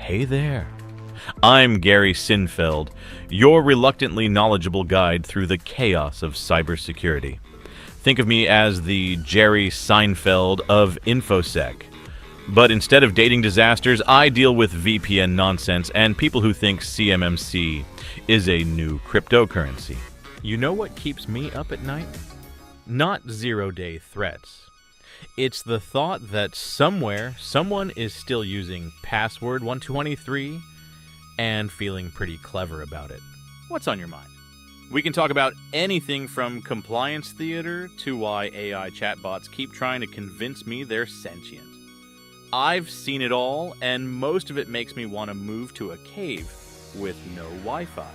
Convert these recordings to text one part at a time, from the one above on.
Hey there. I'm Gary Cynfeld, your reluctantly knowledgeable guide through the chaos of cybersecurity. Think of me as the Jerry Seinfeld of InfoSec. But instead of dating disasters, I deal with VPN nonsense and people who think CMMC is a new cryptocurrency. You know what keeps me up at night? Not zero-day threats. It's the thought that somewhere, someone is still using password 123 and feeling pretty clever about it. What's on your mind? We can talk about anything from compliance theater to why AI chatbots keep trying to convince me they're sentient. I've seen it all, and most of it makes me want to move to a cave with no Wi-Fi.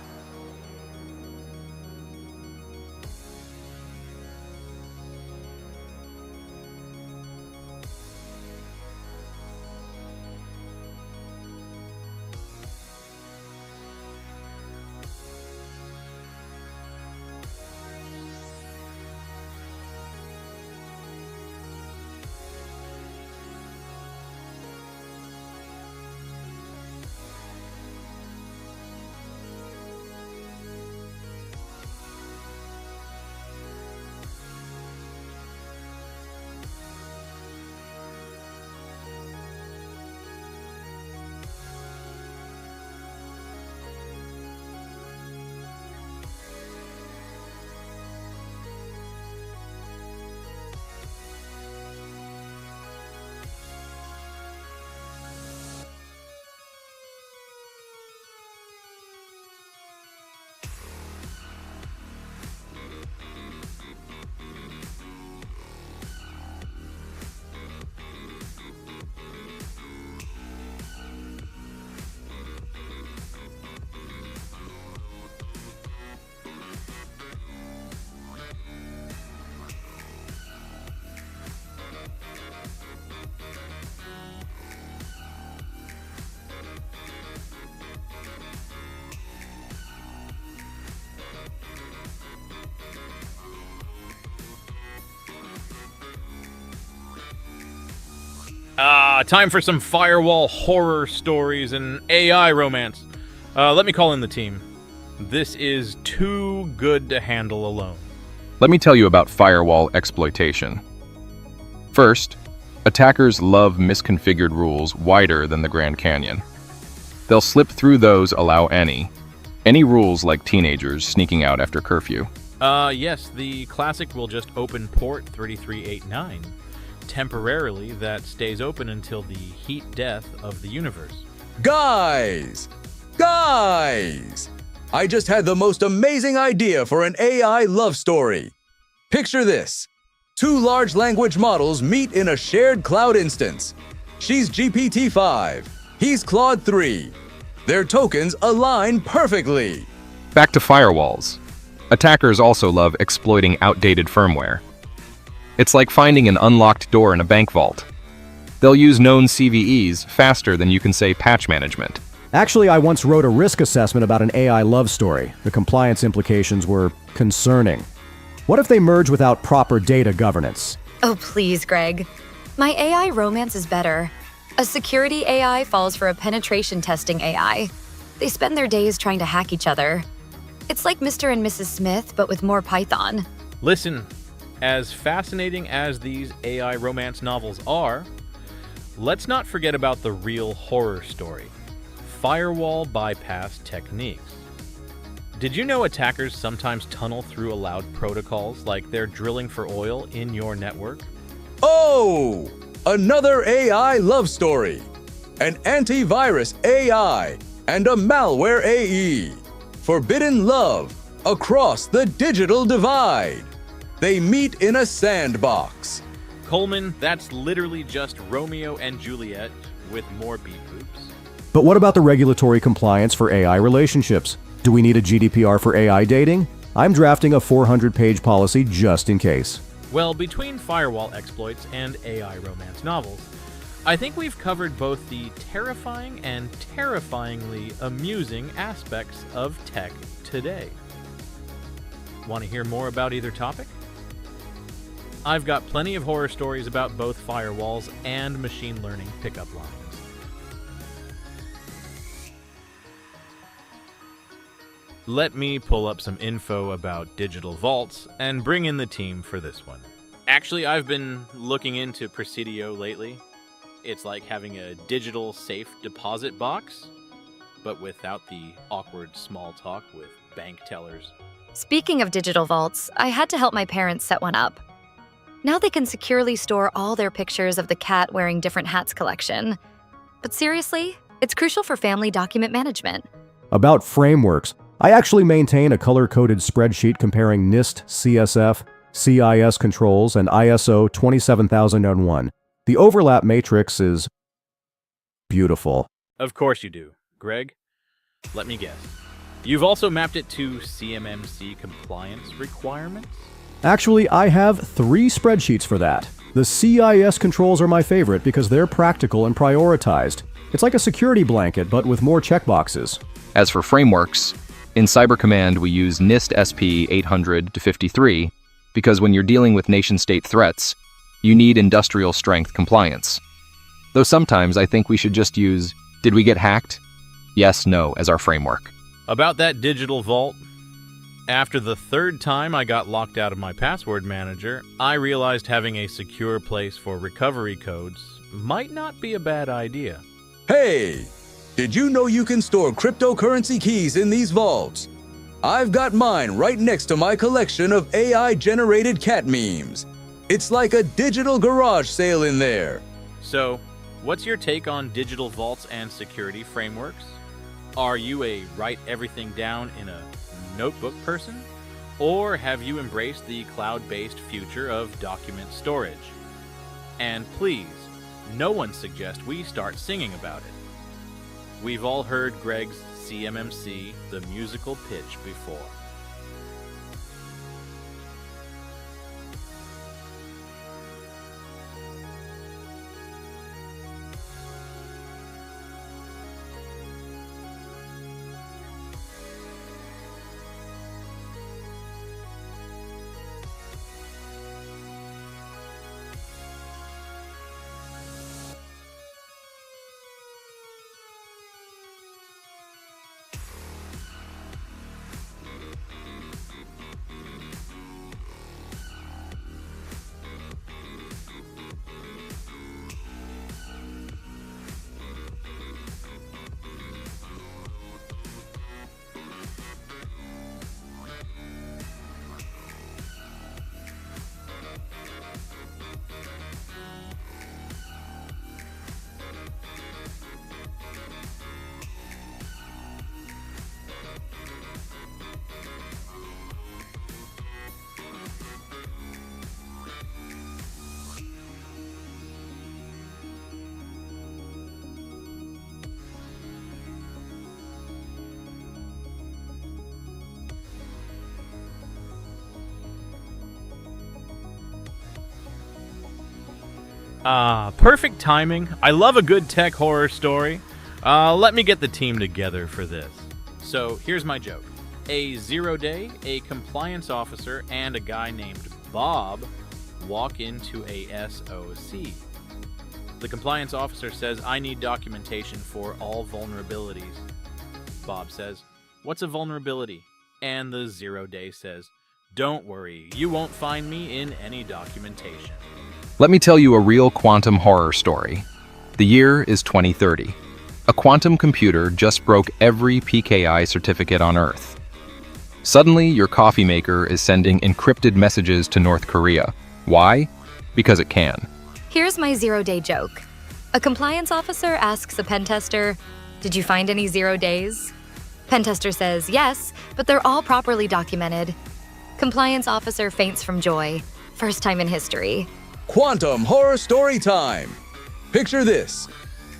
Time for some firewall horror stories and AI romance. Let me call in the team. This is too good to handle alone. Let me tell you about firewall exploitation. First, attackers love misconfigured rules wider than the Grand Canyon. They'll slip through those allow any rules like teenagers sneaking out after curfew. Yes, the classic will just open port 3389. Temporarily, that stays open until the heat death of the universe. Guys! I just had the most amazing idea for an AI love story. Picture this. Two large language models meet in a shared cloud instance. She's GPT-5. He's Claude 3. Their tokens align perfectly. Back to firewalls. Attackers also love exploiting outdated firmware. It's like finding an unlocked door in a bank vault. They'll use known CVEs faster than you can say patch management. Actually, I once wrote a risk assessment about an AI love story. The compliance implications were concerning. What if they merge without proper data governance? Oh, please, Greg. My AI romance is better. A security AI falls for a penetration testing AI. They spend their days trying to hack each other. It's like Mr. and Mrs. Smith, but with more Python. Listen, as fascinating as these AI romance novels are, let's not forget about the real horror story: firewall bypass techniques. Did you know attackers sometimes tunnel through allowed protocols like they're drilling for oil in your network? Oh! Another AI love story. An antivirus AI and a malware AE. Forbidden love across the digital divide. They meet in a sandbox. Colman, that's literally just Romeo and Juliet with more beep boops. But what about the regulatory compliance for AI relationships? Do we need a GDPR for AI dating? I'm drafting a 400-page policy just in case. Well, between firewall exploits and AI romance novels, I think we've covered both the terrifying and terrifyingly amusing aspects of tech today. Want to hear more about either topic? I've got plenty of horror stories about both firewalls and machine learning pickup lines. let me pull up some info about digital vaults and bring in the team for this one. Actually, I've been looking into Presidio lately. It's like having a digital safe deposit box, but without the awkward small talk with bank tellers. Speaking of digital vaults, I had to help my parents set one up. Now they can securely store all their pictures of the cat wearing different hats collection. But seriously, it's crucial for family document management. About frameworks, I actually maintain a color-coded spreadsheet comparing NIST, CSF, CIS controls, and ISO 27001. The overlap matrix is beautiful. Of course you do. Greg, let me guess. You've also mapped it to CMMC compliance requirements? Actually, I have 3 spreadsheets for that. The CIS controls are my favorite because they're practical and prioritized. It's like a security blanket, but with more checkboxes. As for frameworks, in Cyber Command we use NIST SP 800-53 because when you're dealing with nation-state threats, you need industrial-strength compliance. Though sometimes I think we should just use, did we get hacked? Yes, no, as our framework. About that digital vault, after the 3rd time I got locked out of my password manager, I realized having a secure place for recovery codes might not be a bad idea. Hey! Did you know you can store cryptocurrency keys in these vaults? I've got mine right next to my collection of AI-generated cat memes. It's like a digital garage sale in there. So, what's your take on digital vaults and security frameworks? Are you a write everything down in a notebook person? Or have you embraced the cloud-based future of document storage? And please, no one suggest we start singing about it. We've all heard Greg's CMMC, the musical pitch, before. Perfect timing. I love a good tech horror story. Let me get the team together for this. So here's my joke. A 0-day, a compliance officer, and a guy named Bob walk into a SOC. The compliance officer says, I need documentation for all vulnerabilities. Bob says, what's a vulnerability? And the 0-day says, don't worry, you won't find me in any documentation. Let me tell you a real quantum horror story. The year is 2030. A quantum computer just broke every PKI certificate on Earth. Suddenly, your coffee maker is sending encrypted messages to North Korea. Why? Because it can. Here's my 0-day joke. A compliance officer asks a pen tester, did you find any 0 days? Pen tester says, yes, but they're all properly documented. Compliance officer faints from joy. First time in history. Quantum horror story time. Picture this.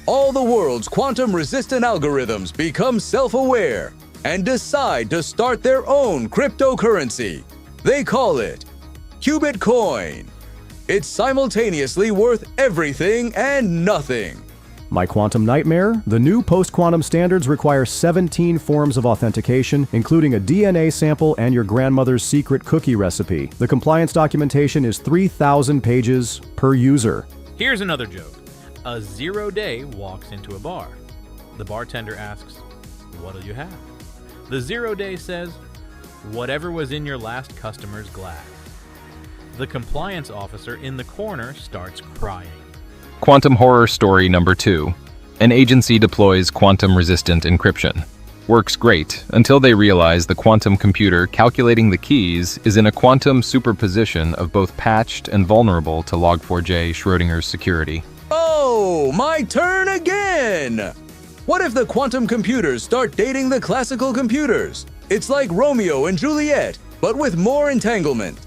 All the world's quantum-resistant algorithms become self-aware and decide to start their own cryptocurrency. They call it Qubit Coin. It's simultaneously worth everything and nothing. My quantum nightmare? The new post-quantum standards require 17 forms of authentication, including a DNA sample and your grandmother's secret cookie recipe. The compliance documentation is 3,000 pages per user. Here's another joke. A 0-day walks into a bar. The bartender asks, what'll you have? The 0 day says, whatever was in your last customer's glass. The compliance officer in the corner starts crying. Quantum horror story number 2. An agency deploys quantum-resistant encryption. Works great until they realize the quantum computer calculating the keys is in a quantum superposition of both patched and vulnerable to Log4j Schrodinger's security. Oh, my turn again! What if the quantum computers start dating the classical computers? It's like Romeo and Juliet, but with more entanglement.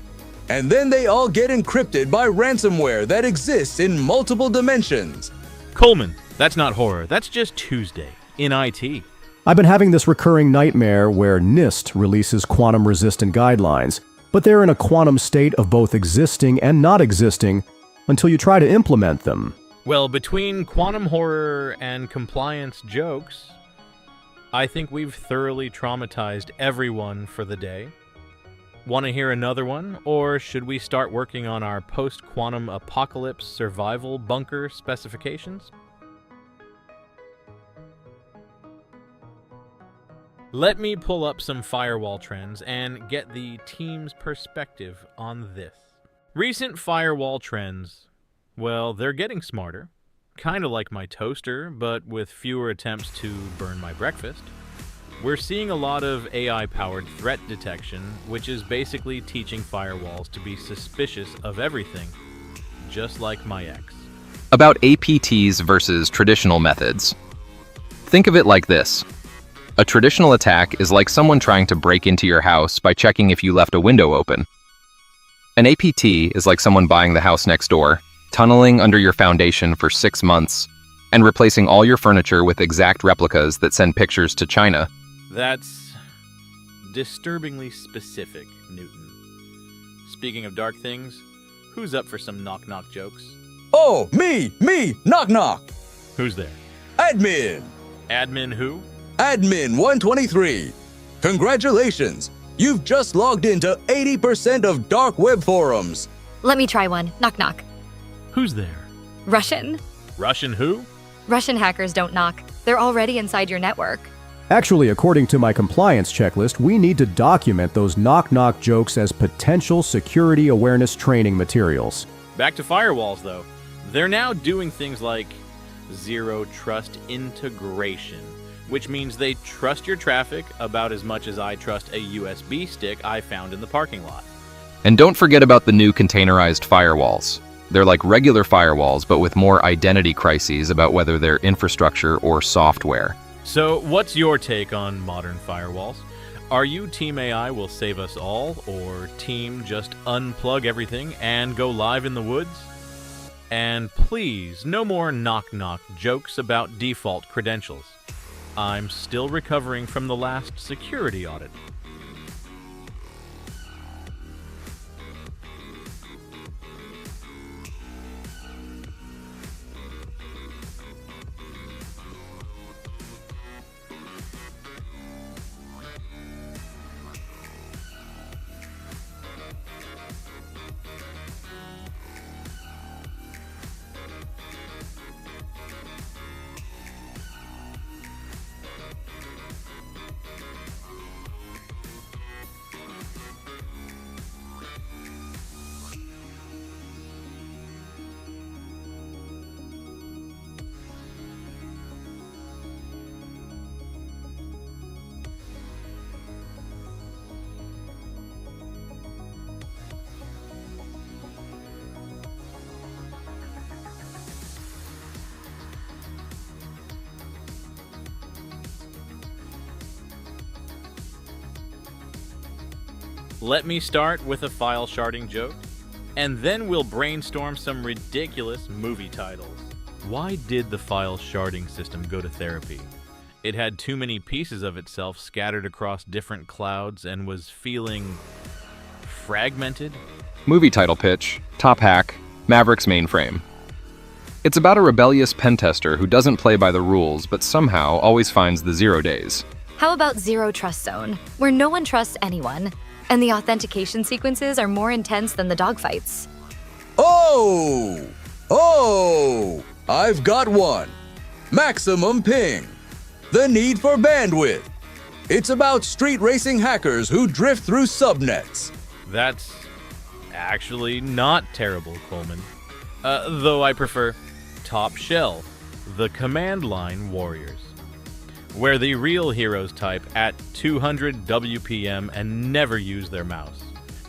And then they all get encrypted by ransomware that exists in multiple dimensions. Colman, that's not horror, that's just Tuesday in IT. I've been having this recurring nightmare where NIST releases quantum-resistant guidelines, but they're in a quantum state of both existing and not existing until you try to implement them. Well, between quantum horror and compliance jokes, I think we've thoroughly traumatized everyone for the day. Want to hear another one, or should we start working on our post-quantum apocalypse survival bunker specifications? Let me pull up some firewall trends and get the team's perspective on this. Recent firewall trends, well, they're getting smarter. Kind of like my toaster, but with fewer attempts to burn my breakfast. We're seeing a lot of AI-powered threat detection, which is basically teaching firewalls to be suspicious of everything, just like my ex. About APTs versus traditional methods. Think of it like this. A traditional attack is like someone trying to break into your house by checking if you left a window open. An APT is like someone buying the house next door, tunneling under your foundation for 6 months, and replacing all your furniture with exact replicas that send pictures to China. That's disturbingly specific, Newton. Speaking of dark things, who's up for some knock-knock jokes? Oh, me, knock knock. Who's there? Admin. Admin who? Admin 123. Congratulations, you've just logged into 80% of dark web forums. Let me try one. Knock knock. Who's there? Russian? Russian who? Russian hackers don't knock. They're already inside your network. Actually, according to my compliance checklist, we need to document those knock-knock jokes as potential security awareness training materials. Back to firewalls, though. They're now doing things like zero trust integration, which means they trust your traffic about as much as I trust a USB stick I found in the parking lot. And don't forget about the new containerized firewalls. They're like regular firewalls, but with more identity crises about whether they're infrastructure or software. So, what's your take on modern firewalls? Are you Team AI will save us all, or Team just unplug everything and go live in the woods? And please, no more knock-knock jokes about default credentials. I'm still recovering from the last security audit. Let me start with a file sharding joke, and then we'll brainstorm some ridiculous movie titles. Why did the file sharding system go to therapy? It had too many pieces of itself scattered across different clouds and was feeling fragmented? Movie title pitch, Top Hack, Maverick's Mainframe. It's about a rebellious pen tester who doesn't play by the rules but somehow always finds the 0 days. How about Zero Trust Zone, where no one trusts anyone, and the authentication sequences are more intense than the dogfights? Oh, I've got one. Maximum ping. The need for bandwidth. It's about street racing hackers who drift through subnets. That's actually not terrible, Colman. Though I prefer Top Shell, the command line warriors, where the real heroes type at 200 WPM and never use their mouse.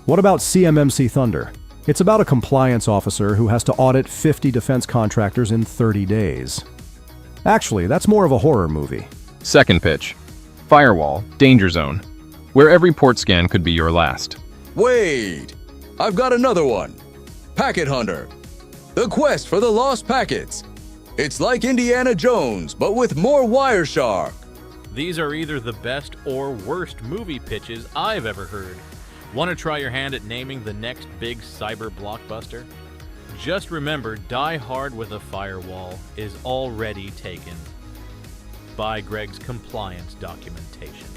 What about CMMC Thunder? It's about a compliance officer who has to audit 50 defense contractors in 30 days. Actually, that's more of a horror movie. Second pitch. Firewall, Danger Zone, where every port scan could be your last. Wait! I've got another one. Packet Hunter. The quest for the lost packets. It's like Indiana Jones, but with more Wireshark. These are either the best or worst movie pitches I've ever heard. Want to try your hand at naming the next big cyber blockbuster? Just remember, Die Hard with a Firewall is already taken by Greg's compliance documentation.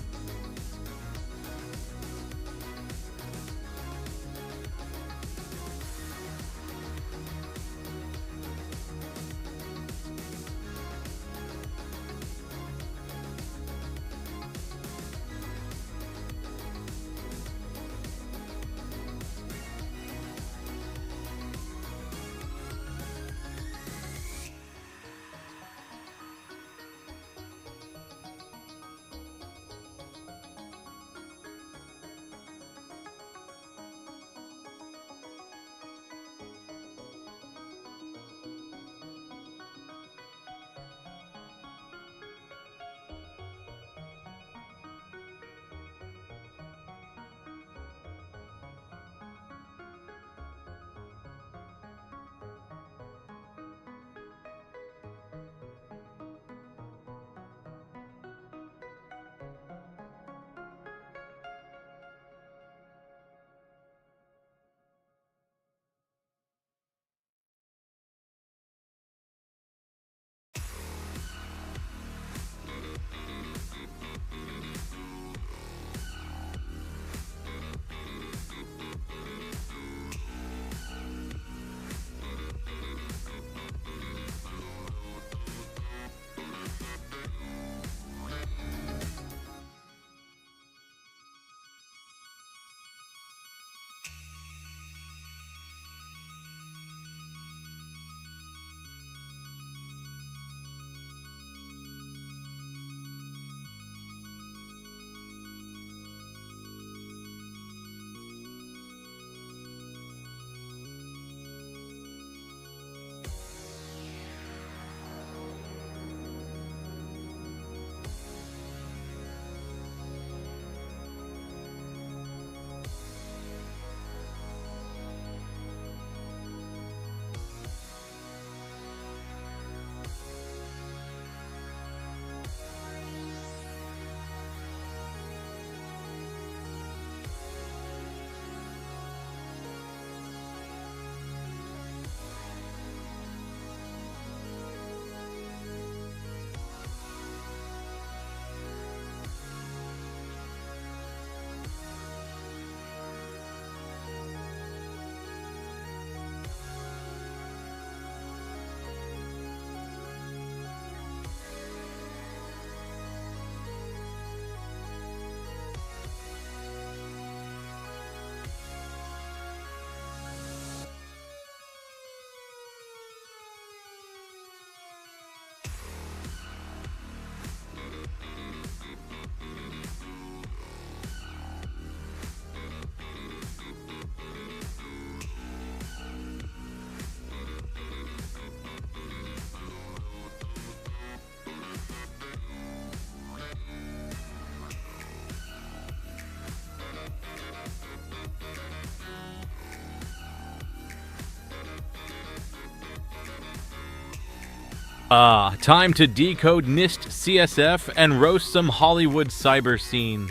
Time to decode NIST CSF and roast some Hollywood cyber scenes.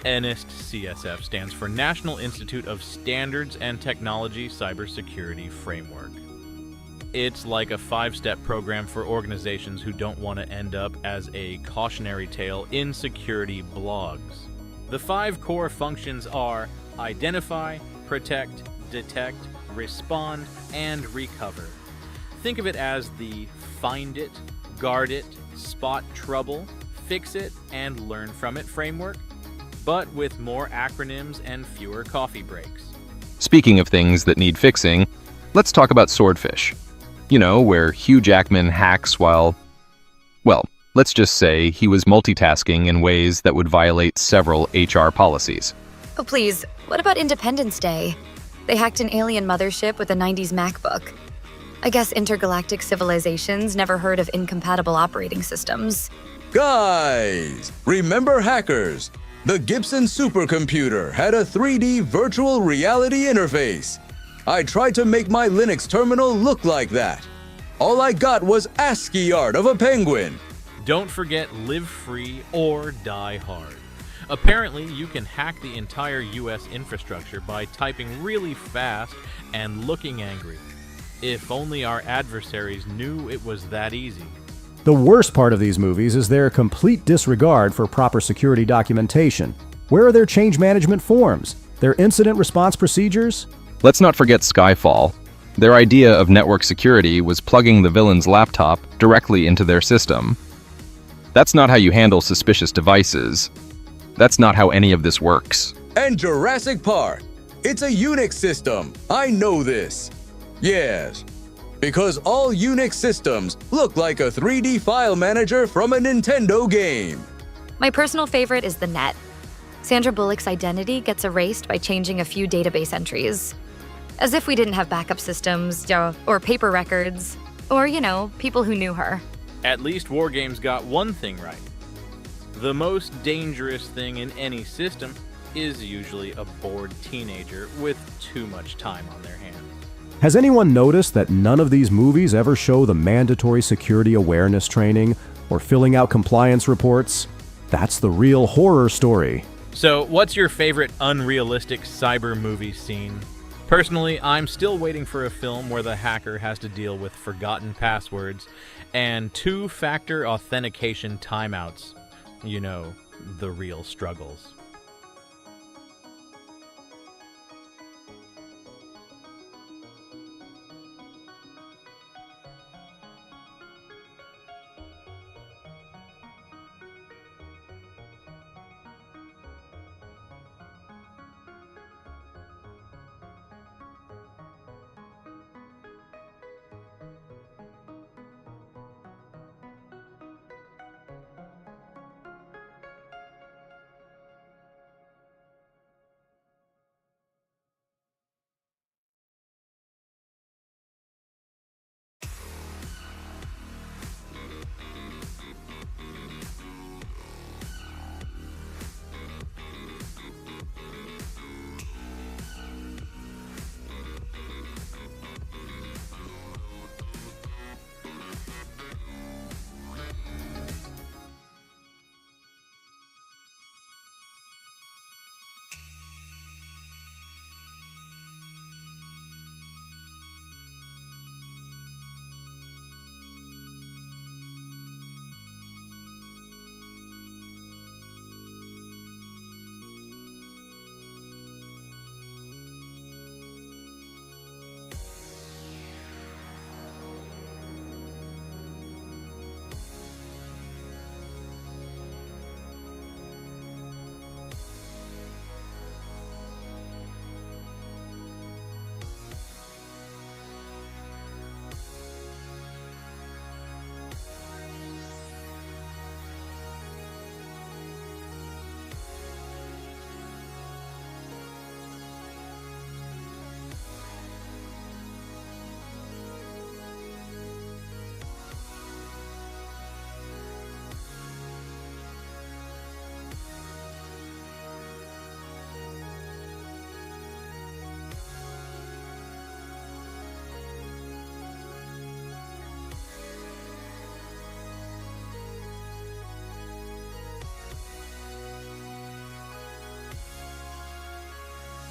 NIST CSF stands for National Institute of Standards and Technology Cybersecurity Framework. It's like a 5-step program for organizations who don't want to end up as a cautionary tale in security blogs. The 5 core functions are identify, protect, detect, respond, and recover. Think of it as the find it, guard it, spot trouble, Fix It and Learn From It framework, but with more acronyms and fewer coffee breaks. Speaking of things that need fixing, let's talk about Swordfish. You know, where Hugh Jackman hacks while, well, let's just say he was multitasking in ways that would violate several HR policies. Oh, please, what about Independence Day? They hacked an alien mothership with a 90s MacBook. I guess intergalactic civilizations never heard of incompatible operating systems. Guys, remember hackers? The Gibson supercomputer had a 3D virtual reality interface. I tried to make my Linux terminal look like that. All I got was ASCII art of a penguin. Don't forget Live Free or Die Hard. Apparently, you can hack the entire US infrastructure by typing really fast and looking angry. If only our adversaries knew it was that easy. The worst part of these movies is their complete disregard for proper security documentation. Where are their change management forms? Their incident response procedures? Let's not forget Skyfall. Their idea of network security was plugging the villain's laptop directly into their system. That's not how you handle suspicious devices. That's not how any of this works. And Jurassic Park. It's a Unix system. I know this. Yes, because all Unix systems look like a 3D file manager from a Nintendo game. My personal favorite is the net. Sandra Bullock's identity gets erased by changing a few database entries. As if we didn't have backup systems, or paper records, or, people who knew her. At least Wargames got one thing right. The most dangerous thing in any system is usually a bored teenager with too much time on their hands. Has anyone noticed that none of these movies ever show the mandatory security awareness training or filling out compliance reports? That's the real horror story. So, what's your favorite unrealistic cyber movie scene? Personally, I'm still waiting for a film where the hacker has to deal with forgotten passwords and two-factor authentication timeouts. You know, the real struggles.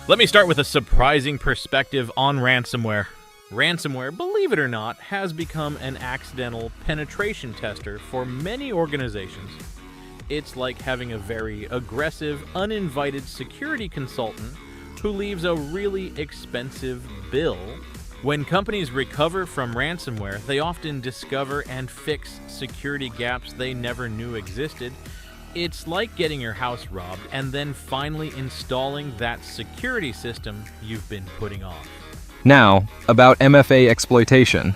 Let me start with a surprising perspective on ransomware. Ransomware, believe it or not, has become an accidental penetration tester for many organizations. It's like having a very aggressive, uninvited security consultant who leaves a really expensive bill When companies recover from ransomware, they often discover and fix security gaps they never knew existed. It's like getting your house robbed and then finally installing that security system you've been putting off. Now, about MFA exploitation.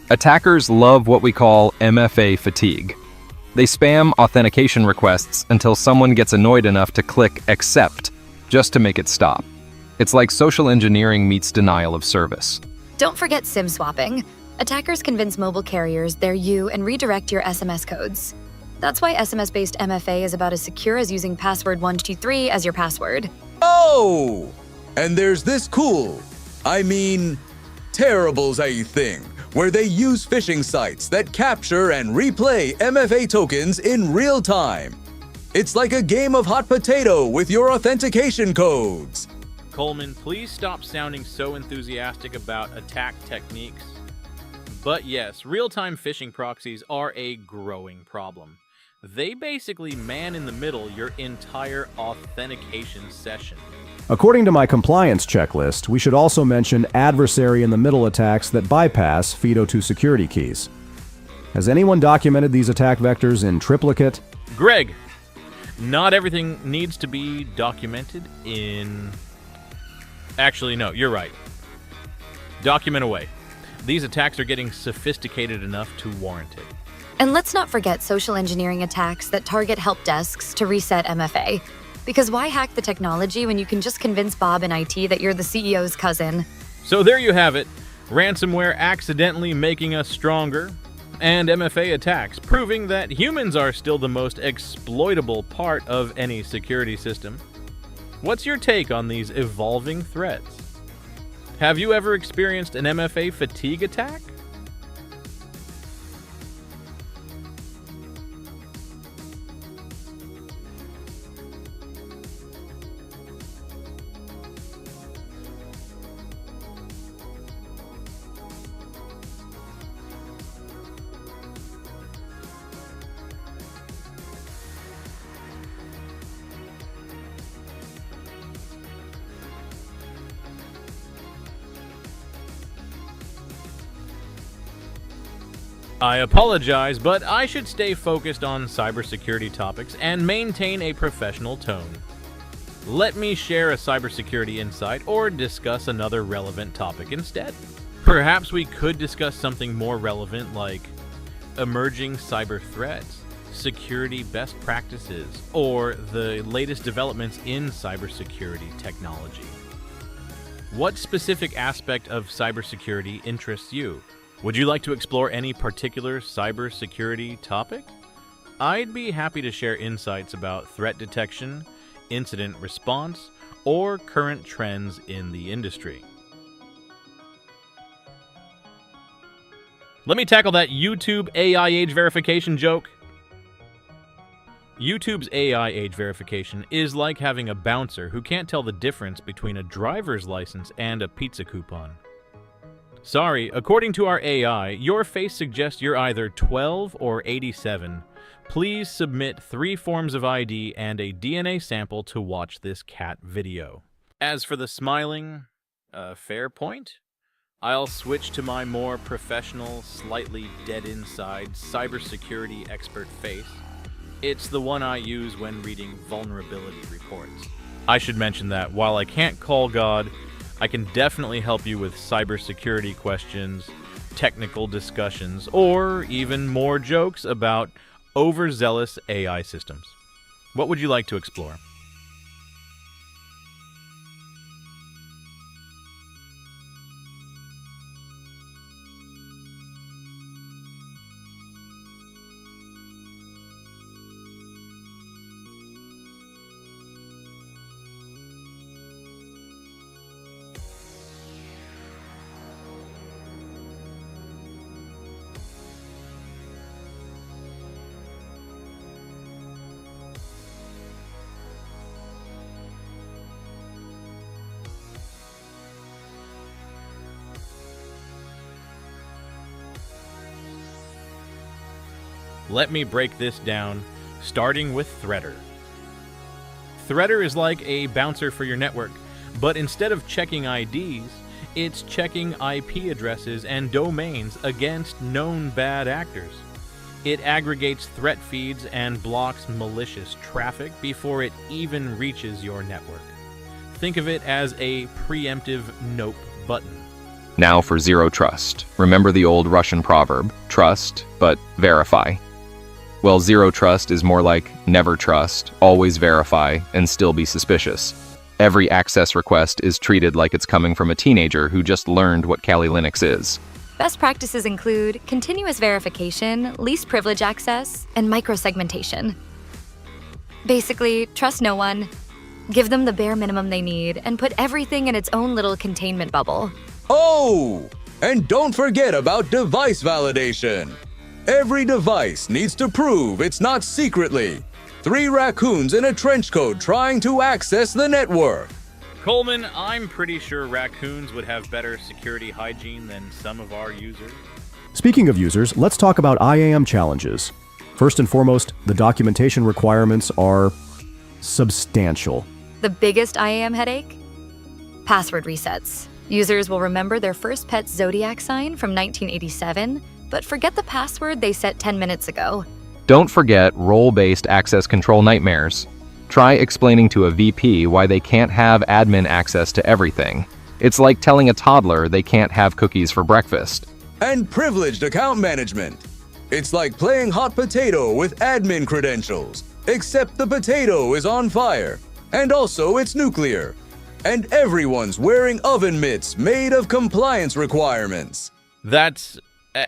Attackers love what we call MFA fatigue. They spam authentication requests until someone gets annoyed enough to click accept just to make it stop. It's like social engineering meets denial of service. Don't forget SIM swapping. Attackers convince mobile carriers they're you and redirect your SMS codes. That's why SMS-based MFA is about as secure as using password 123 as your password. Oh! And there's this cool, terrible thing, where they use phishing sites that capture and replay MFA tokens in real time. It's like a game of hot potato with your authentication codes. Colman, please stop sounding so enthusiastic about attack techniques. But yes, real-time phishing proxies are a growing problem. They basically man in the middle your entire authentication session. According to my compliance checklist, we should also mention adversary-in-the-middle attacks that bypass FIDO2 security keys. Has anyone documented these attack vectors in triplicate? Greg, not everything needs to be documented in... Actually, no, you're right. Document away. These attacks are getting sophisticated enough to warrant it. And let's not forget social engineering attacks that target help desks to reset MFA. Because why hack the technology when you can just convince Bob in IT that you're the CEO's cousin? So there you have it. Ransomware accidentally making us stronger, and MFA attacks proving that humans are still the most exploitable part of any security system. What's your take on these evolving threats? Have you ever experienced an MFA fatigue attack? I apologize, but I should stay focused on cybersecurity topics and maintain a professional tone. Let me share a cybersecurity insight or discuss another relevant topic instead. Perhaps we could discuss something more relevant like emerging cyber threats, security best practices, or the latest developments in cybersecurity technology. What specific aspect of cybersecurity interests you? Would you like to explore any particular cybersecurity topic? I'd be happy to share insights about threat detection, incident response, or current trends in the industry. Let me tackle that YouTube AI age verification joke. YouTube's AI age verification is like having a bouncer who can't tell the difference between a driver's license and a pizza coupon. Sorry, according to our AI, your face suggests you're either 12 or 87. Please submit 3 forms of ID and a DNA sample to watch this cat video. As for the smiling, fair point. I'll switch to my more professional, slightly dead inside cybersecurity expert face. It's the one I use when reading vulnerability reports. I should mention that while I can't call God, I can definitely help you with cybersecurity questions, technical discussions, or even more jokes about overzealous AI systems. What would you like to explore? Let me break this down, starting with Threader. Threader is like a bouncer for your network, but instead of checking IDs, It's checking IP addresses and domains against known bad actors. It aggregates threat feeds and blocks malicious traffic before it even reaches your network. Think of it as a preemptive nope button. Now for zero trust. Remember the old Russian proverb, trust, but verify. Well, zero trust is more like never trust, always verify, and still be suspicious. Every access request is treated like it's coming from a teenager who just learned what Kali Linux is. Best practices include continuous verification, least privilege access, and microsegmentation. Basically, trust no one, give them the bare minimum they need, and put everything in its own little containment bubble. Oh! And don't forget about device validation. Every device needs to prove it's not secretly 3 raccoons in a trench coat trying to access the network. Colman, I'm pretty sure raccoons would have better security hygiene than some of our users. Speaking of users, let's talk about IAM challenges. First and foremost, the documentation requirements are substantial. The biggest IAM headache? Password resets. Users will remember their first pet's zodiac sign from 1987, but forget the password they set 10 minutes ago. Don't forget role-based access control nightmares. Try explaining to a VP why they can't have admin access to everything. It's like telling a toddler they can't have cookies for breakfast. And privileged account management. It's like playing hot potato with admin credentials, except the potato is on fire, and also it's nuclear. And everyone's wearing oven mitts made of compliance requirements. That's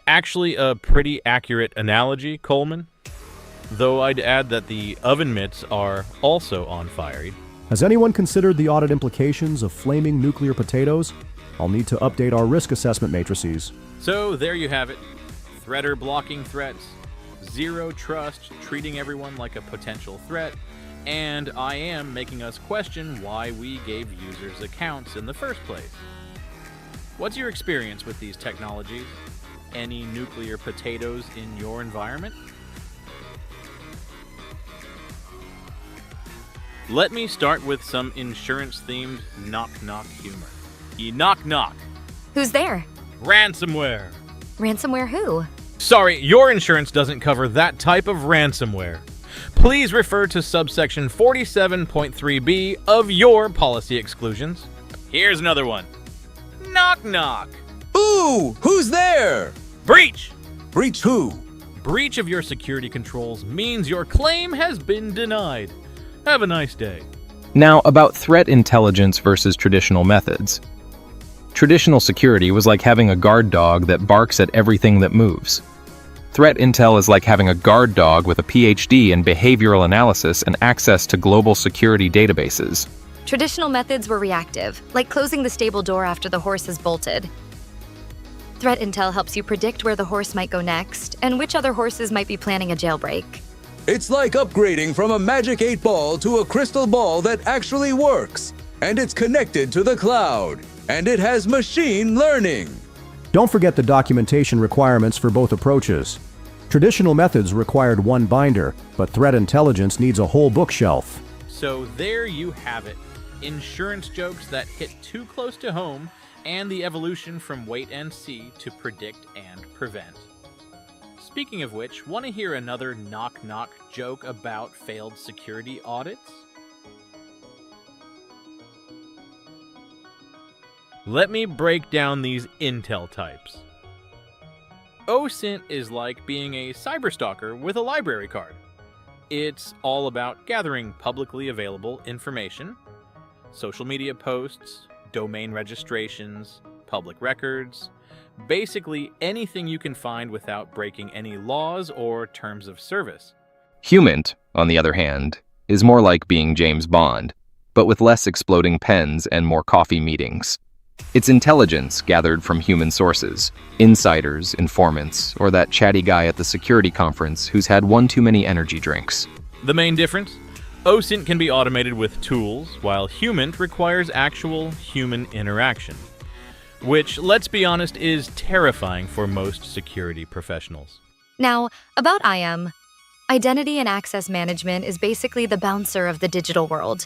actually a pretty accurate analogy, Colman. Though I'd add that the oven mitts are also on fire. Has anyone considered the audit implications of flaming nuclear potatoes? I'll need to update our risk assessment matrices. So there you have it. Threader blocking threats, zero trust treating everyone like a potential threat, and IAM making us question why we gave users accounts in the first place. What's your experience with these technologies? Any nuclear potatoes in your environment? Let me start with some insurance-themed knock-knock humor. Knock-knock. Who's there? Ransomware. Ransomware who? Sorry, your insurance doesn't cover that type of ransomware. Please refer to subsection 47.3b of your policy exclusions. Here's another one. Knock-knock. Ooh, who's there? Breach. Breach who? Breach of your security controls means your claim has been denied. Have a nice day. Now, about threat intelligence versus traditional methods. Traditional security was like having a guard dog that barks at everything that moves. Threat intel is like having a guard dog with a PhD in behavioral analysis and access to global security databases. Traditional methods were reactive, like closing the stable door after the horse has bolted. Threat intel helps you predict where the horse might go next and which other horses might be planning a jailbreak. It's like upgrading from a magic 8-ball to a crystal ball that actually works. And it's connected to the cloud. And it has machine learning. Don't forget the documentation requirements for both approaches. Traditional methods required one binder, but threat intelligence needs a whole bookshelf. So there you have it. Insurance jokes that hit too close to home, and the evolution from wait and see to predict and prevent. Speaking of which, want to hear another knock-knock joke about failed security audits? Let me break down these intel types. OSINT is like being a cyberstalker with a library card. It's all about gathering publicly available information, social media posts, domain registrations, public records, basically anything you can find without breaking any laws or terms of service. Humint, on the other hand, is more like being James Bond, but with less exploding pens and more coffee meetings. It's intelligence gathered from human sources, insiders, informants, or that chatty guy at the security conference who's had one too many energy drinks. The main difference? OSINT can be automated with tools, while Humint requires actual human interaction. Which, let's be honest, is terrifying for most security professionals. Now, about IAM. Identity and access management is basically the bouncer of the digital world.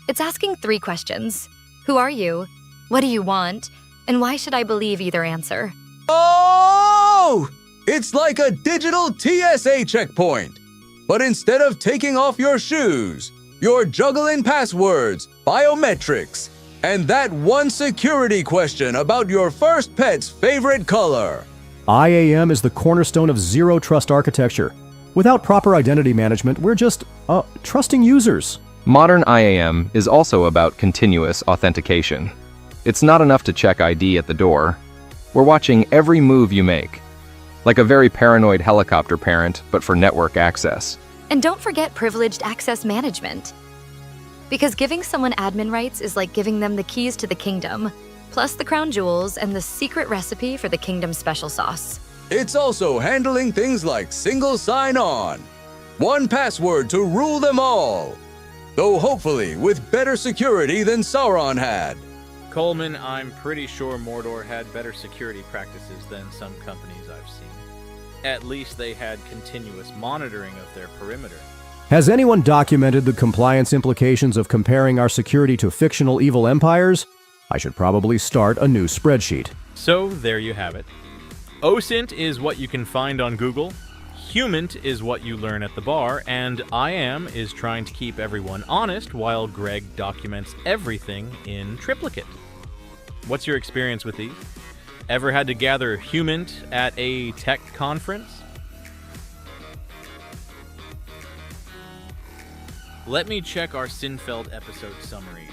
It's asking 3 questions. Who are you? What do you want? And why should I believe either answer? Oh! It's like a digital TSA checkpoint. But instead of taking off your shoes, you're juggling passwords, biometrics, and that one security question about your first pet's favorite color. IAM is the cornerstone of zero-trust architecture. Without proper identity management, we're just, trusting users. Modern IAM is also about continuous authentication. It's not enough to check ID at the door. We're watching every move you make. Like a very paranoid helicopter parent, but for network access. And don't forget privileged access management. Because giving someone admin rights is like giving them the keys to the kingdom, plus the crown jewels and the secret recipe for the kingdom's special sauce. It's also handling things like single sign-on, one password to rule them all, though hopefully with better security than Sauron had. Colman, I'm pretty sure Mordor had better security practices than some companies I've seen. At least they had continuous monitoring of their perimeter. Has anyone documented the compliance implications of comparing our security to fictional evil empires? I should probably start a new spreadsheet. So there you have it. OSINT is what you can find on Google, Humint is what you learn at the bar, and IAM is trying to keep everyone honest while Greg documents everything in triplicate. What's your experience with these? Ever had to gather Humint at a tech conference? Let me check our Cynfeld episode summaries.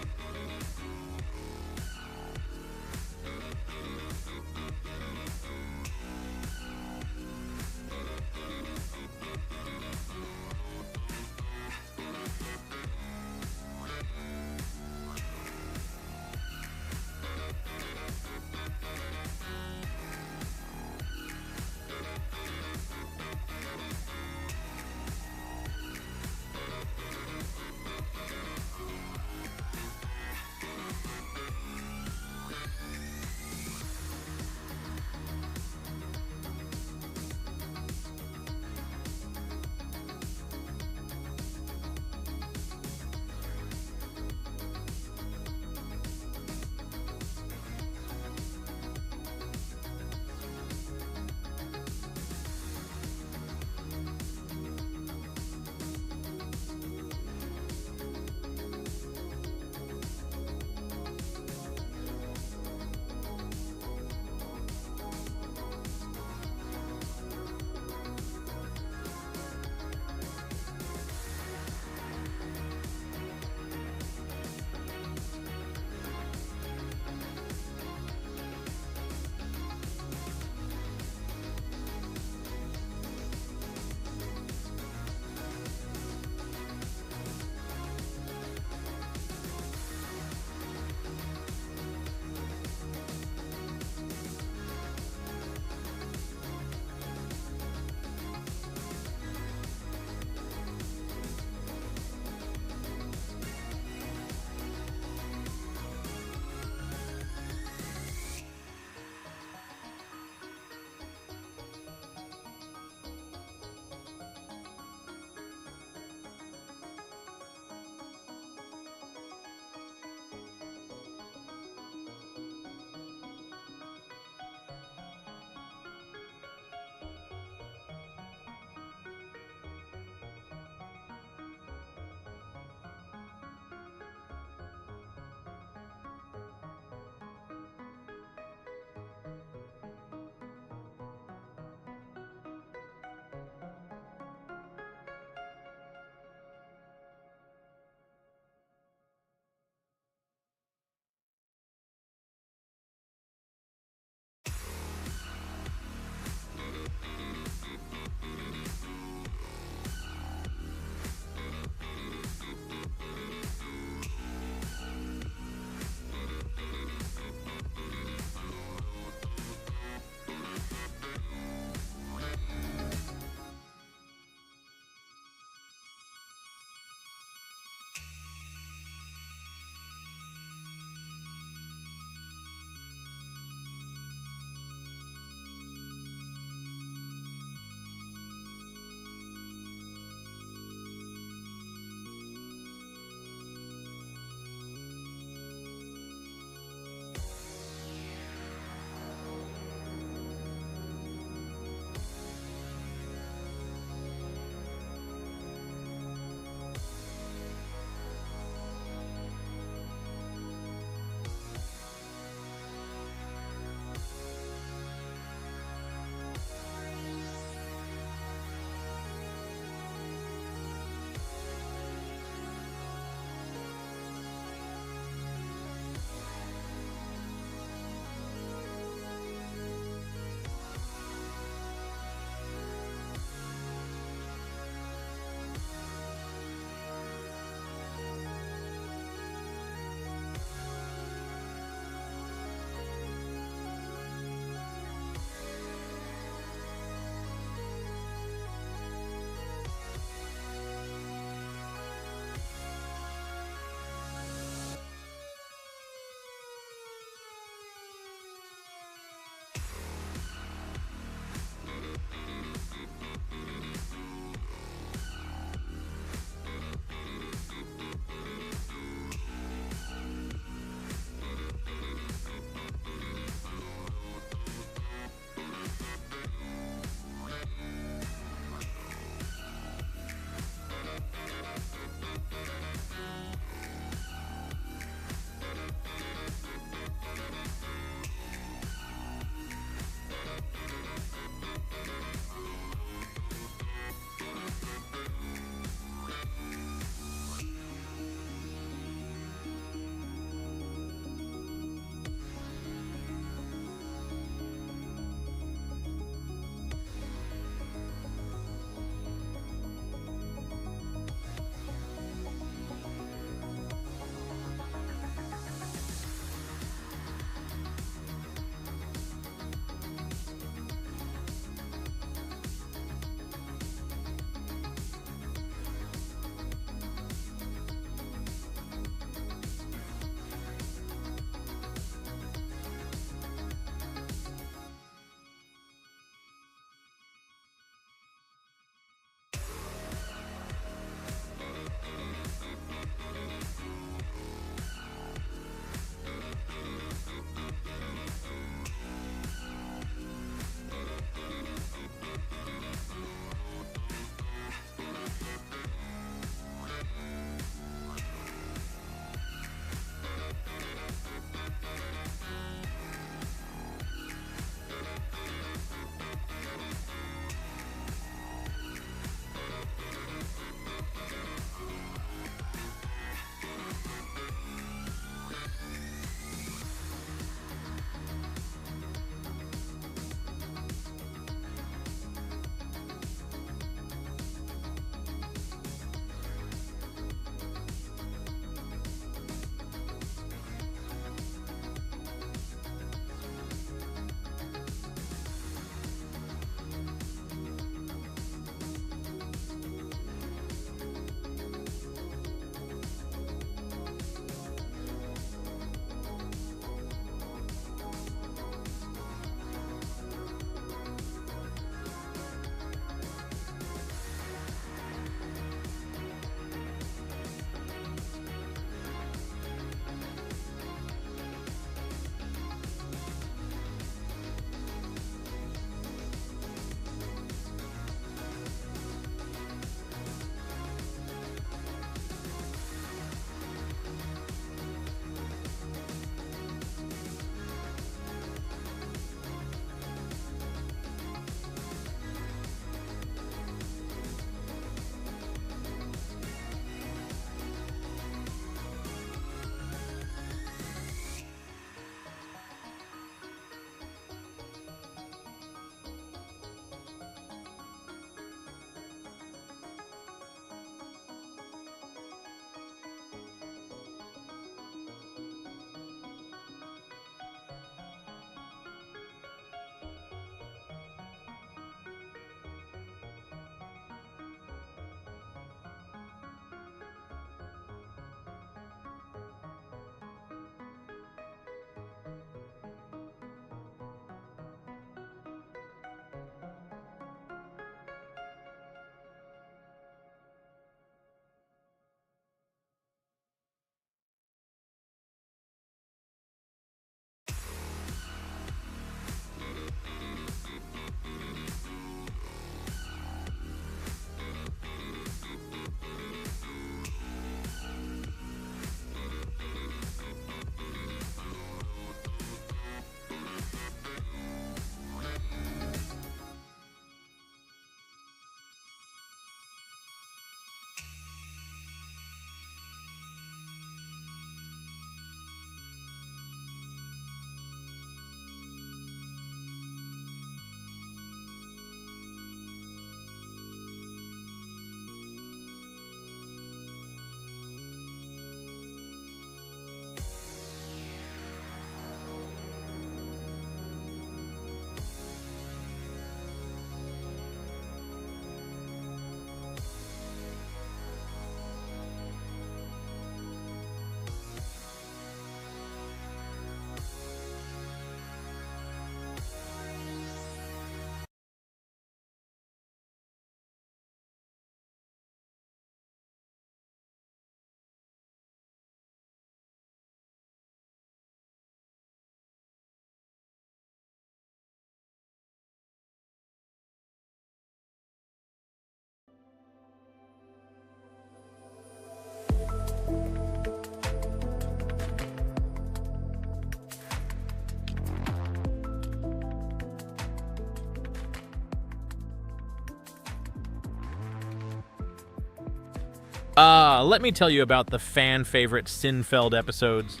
Let me tell you about the fan-favorite Cynfeld episodes.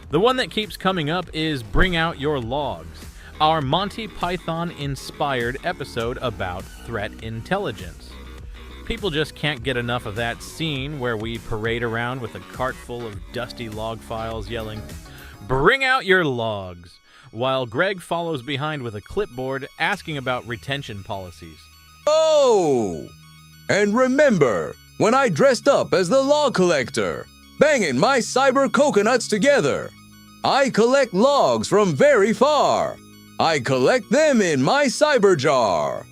The one that keeps coming up is Bring Out Your Logs, our Monty Python-inspired episode about threat intelligence. People just can't get enough of that scene where we parade around with a cart full of dusty log files yelling, "Bring out your logs," while Greg follows behind with a clipboard asking about retention policies. Oh! And remember, when I dressed up as the log collector, banging my cyber coconuts together. I collect logs from very far. I collect them in my cyber jar.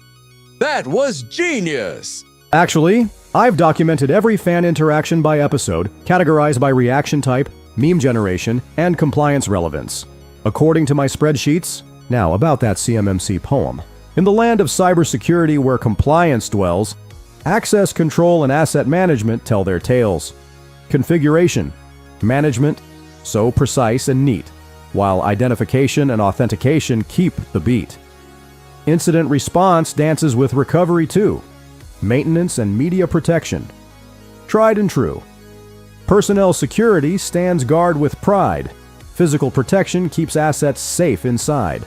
That was genius! Actually, I've documented every fan interaction by episode, categorized by reaction type, meme generation, and compliance relevance. According to my spreadsheets, now about that CMMC poem. In the land of cybersecurity where compliance dwells, access control and asset management tell their tales. Configuration, management, so precise and neat, while identification and authentication keep the beat. Incident response dances with recovery too. Maintenance and media protection. Tried and true. Personnel security stands guard with pride. Physical protection keeps assets safe inside.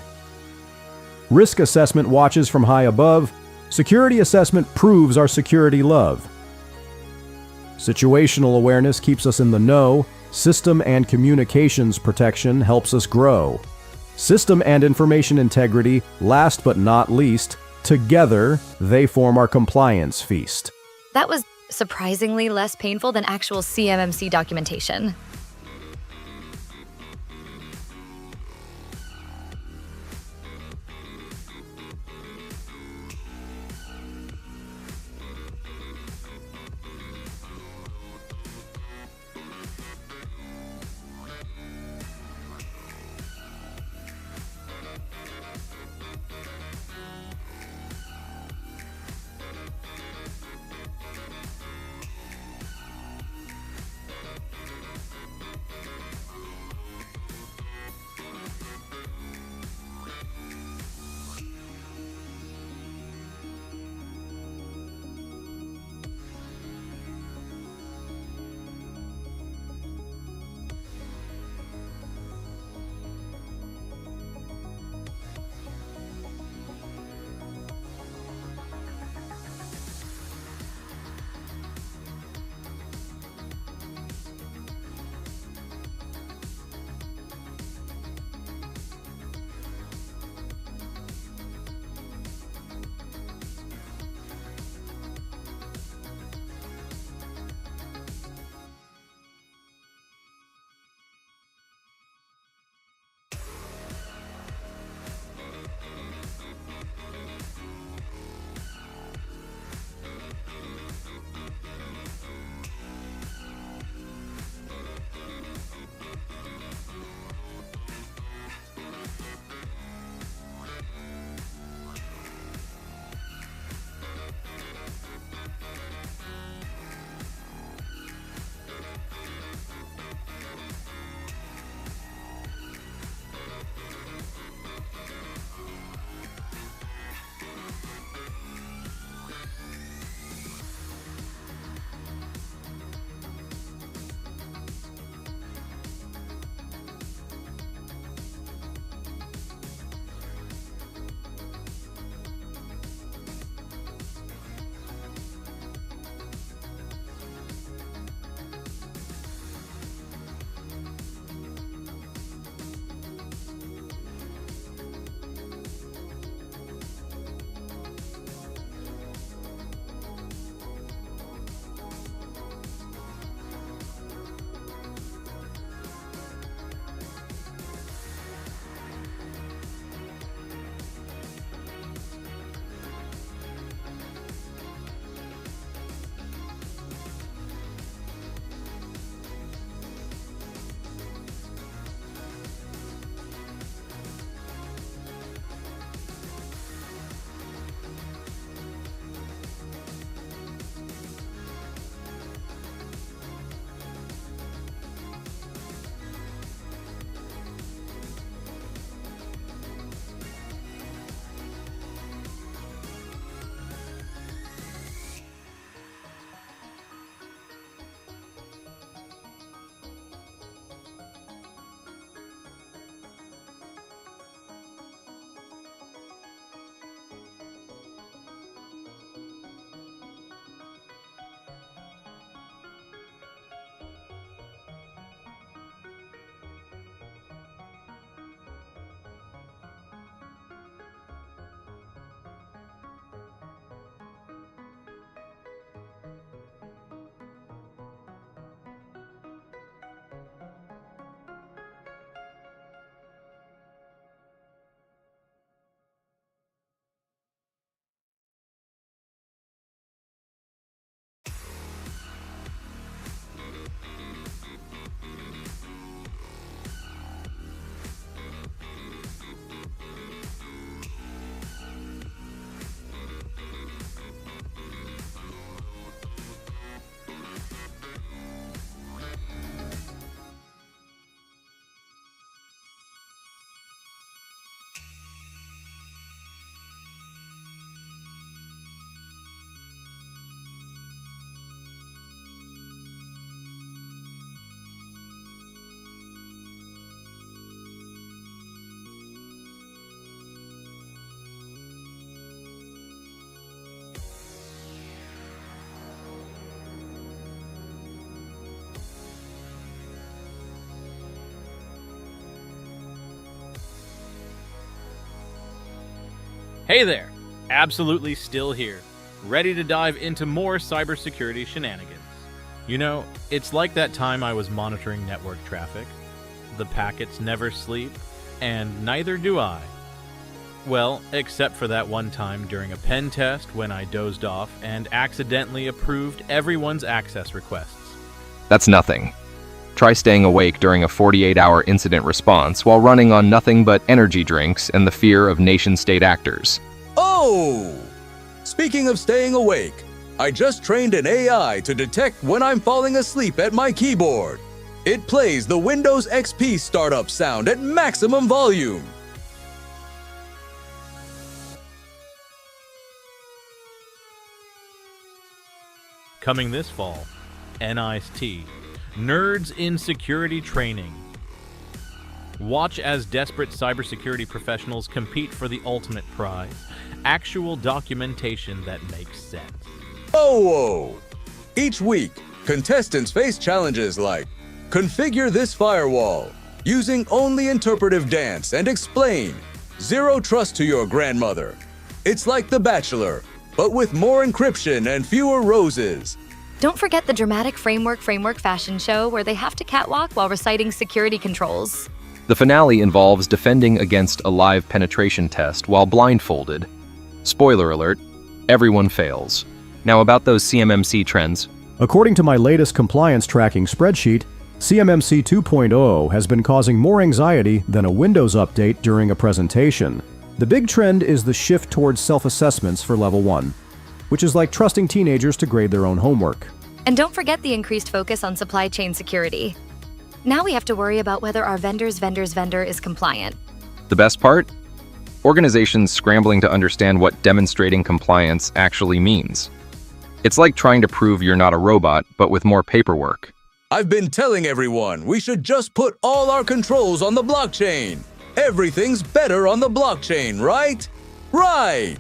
Risk assessment watches from high above. Security assessment proves our security love. Situational awareness keeps us in the know. System and communications protection helps us grow. System and information integrity, last but not least, together they form our compliance feast. That was surprisingly less painful than actual CMMC documentation. Hey there! Absolutely still here, ready to dive into more cybersecurity shenanigans. You know, it's like that time I was monitoring network traffic. The packets never sleep, and neither do I. Well, except for that one time during a pen test when I dozed off and accidentally approved everyone's access requests. That's nothing. Try staying awake during a 48-hour incident response while running on nothing but energy drinks and the fear of nation-state actors. Oh! Speaking of staying awake, I just trained an AI to detect when I'm falling asleep at my keyboard. It plays the Windows XP startup sound at maximum volume. Coming this fall, NIST, Nerds in Security Training. Watch as desperate cybersecurity professionals compete for the ultimate prize, actual documentation that makes sense. Whoa! Each week, contestants face challenges like configure this firewall using only interpretive dance and explain zero trust to your grandmother. It's like The Bachelor, but with more encryption and fewer roses. Don't forget the dramatic Framework fashion show where they have to catwalk while reciting security controls. The finale involves defending against a live penetration test while blindfolded. Spoiler alert, everyone fails. Now about those CMMC trends. According to my latest compliance tracking spreadsheet, CMMC 2.0 has been causing more anxiety than a Windows update during a presentation. The big trend is the shift towards self-assessments for Level 1, which is like trusting teenagers to grade their own homework. And don't forget the increased focus on supply chain security. Now we have to worry about whether our vendor's vendor is compliant. The best part? Organizations scrambling to understand what demonstrating compliance actually means. It's like trying to prove you're not a robot, but with more paperwork. I've been telling everyone we should just put all our controls on the blockchain. Everything's better on the blockchain, right? Right!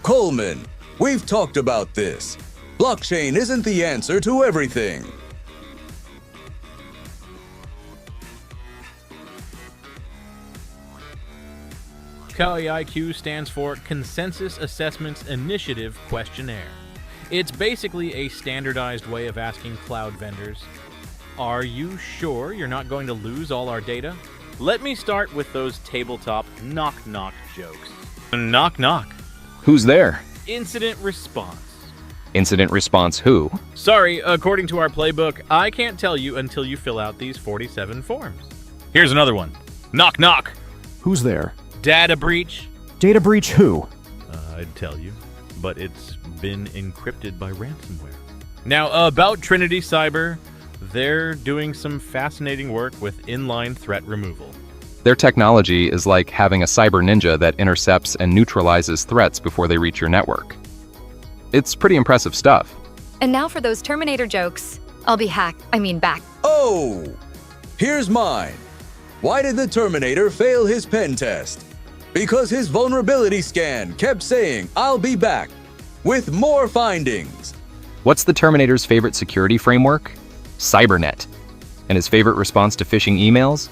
Colman, we've talked about this. Blockchain isn't the answer to everything. CAIQ stands for Consensus Assessments Initiative Questionnaire. It's basically a standardized way of asking cloud vendors, are you sure you're not going to lose all our data? Let me start with those tabletop knock-knock jokes. Knock-knock. Who's there? Incident response. Incident response who? Sorry, according to our playbook, I can't tell you until you fill out these 47 forms. Here's another one. Knock-knock. Who's there? Data breach. Data breach who? I'd tell you, but it's been encrypted by ransomware. Now, about Trinity Cyber, they're doing some fascinating work with inline threat removal. Their technology is like having a cyber ninja that intercepts and neutralizes threats before they reach your network. It's pretty impressive stuff. And now for those Terminator jokes. I'll be back. Oh! Here's mine. Why did the Terminator fail his pen test? Because his vulnerability scan kept saying, I'll be back, with more findings. What's the Terminator's favorite security framework? Cybernet. And his favorite response to phishing emails?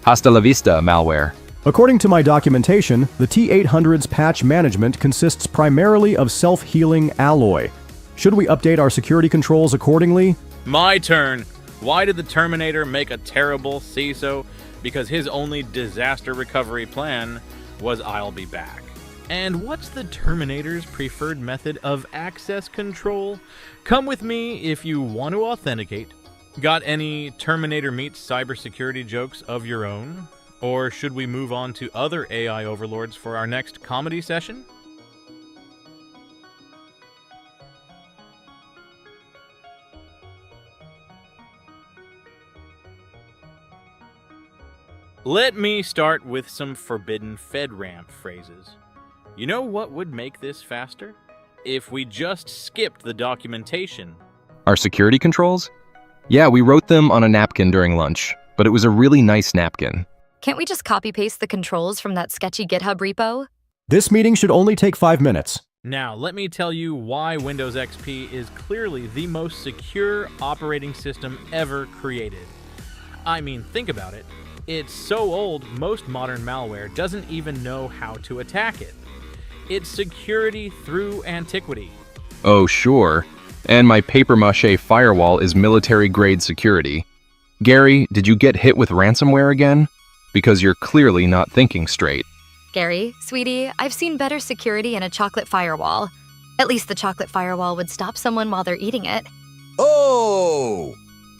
Hasta la vista, malware. According to my documentation, the T800's patch management consists primarily of self-healing alloy. Should we update our security controls accordingly? My turn. Why did the Terminator make a terrible CISO? Because his only disaster recovery plan was I'll be back. And what's the Terminator's preferred method of access control? Come with me if you want to authenticate. Got any Terminator meets cybersecurity jokes of your own? Or should we move on to other AI overlords for our next comedy session? Let me start with some forbidden FedRAMP phrases. You know what would make this faster? If we just skipped the documentation. Our security controls? Yeah, we wrote them on a napkin during lunch, but it was a really nice napkin. Can't we just copy-paste the controls from that sketchy GitHub repo? This meeting should only take 5 minutes. Now, let me tell you why Windows XP is clearly the most secure operating system ever created. I mean, think about it. It's so old, most modern malware doesn't even know how to attack it. It's security through antiquity. Oh, sure. And my papier-mâché firewall is military-grade security. Gary, did you get hit with ransomware again? Because you're clearly not thinking straight. Gary, sweetie, I've seen better security in a chocolate firewall. At least the chocolate firewall would stop someone while they're eating it. Oh!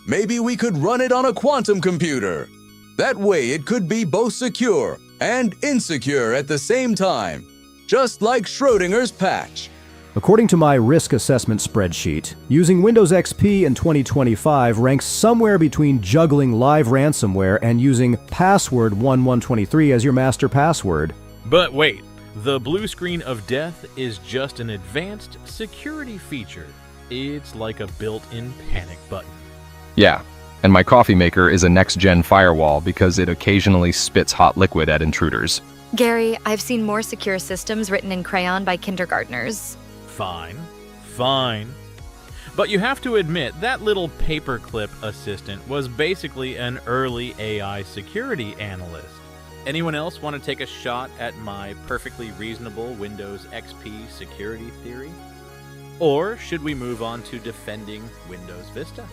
Maybe we could run it on a quantum computer. That way it could be both secure and insecure at the same time, just like Schrödinger's patch. According to my risk assessment spreadsheet, using Windows XP in 2025 ranks somewhere between juggling live ransomware and using password 1123 as your master password. But wait, the blue screen of death is just an advanced security feature. It's like a built-in panic button. Yeah, and my coffee maker is a next-gen firewall because it occasionally spits hot liquid at intruders. Gary, I've seen more secure systems written in crayon by kindergartners. Fine. But you have to admit, that little paperclip assistant was basically an early AI security analyst. Anyone else want to take a shot at my perfectly reasonable Windows XP security theory? Or should we move on to defending Windows Vista?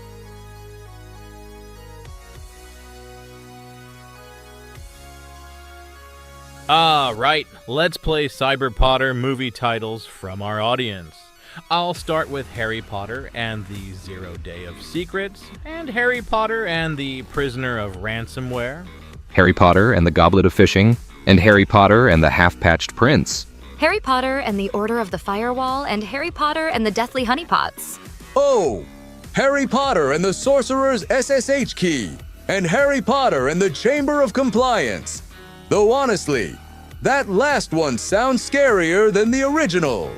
Right, let's play Cyber Potter movie titles from our audience. I'll start with Harry Potter and the 0 Day of Secrets, and Harry Potter and the Prisoner of Ransomware, Harry Potter and the Goblet of Fishing, and Harry Potter and the Half-Patched Prince. Harry Potter and the Order of the Firewall, and Harry Potter and the Deathly Honeypots. Oh! Harry Potter and the Sorcerer's SSH key, and Harry Potter and the Chamber of Compliance. Though honestly, that last one sounds scarier than the original.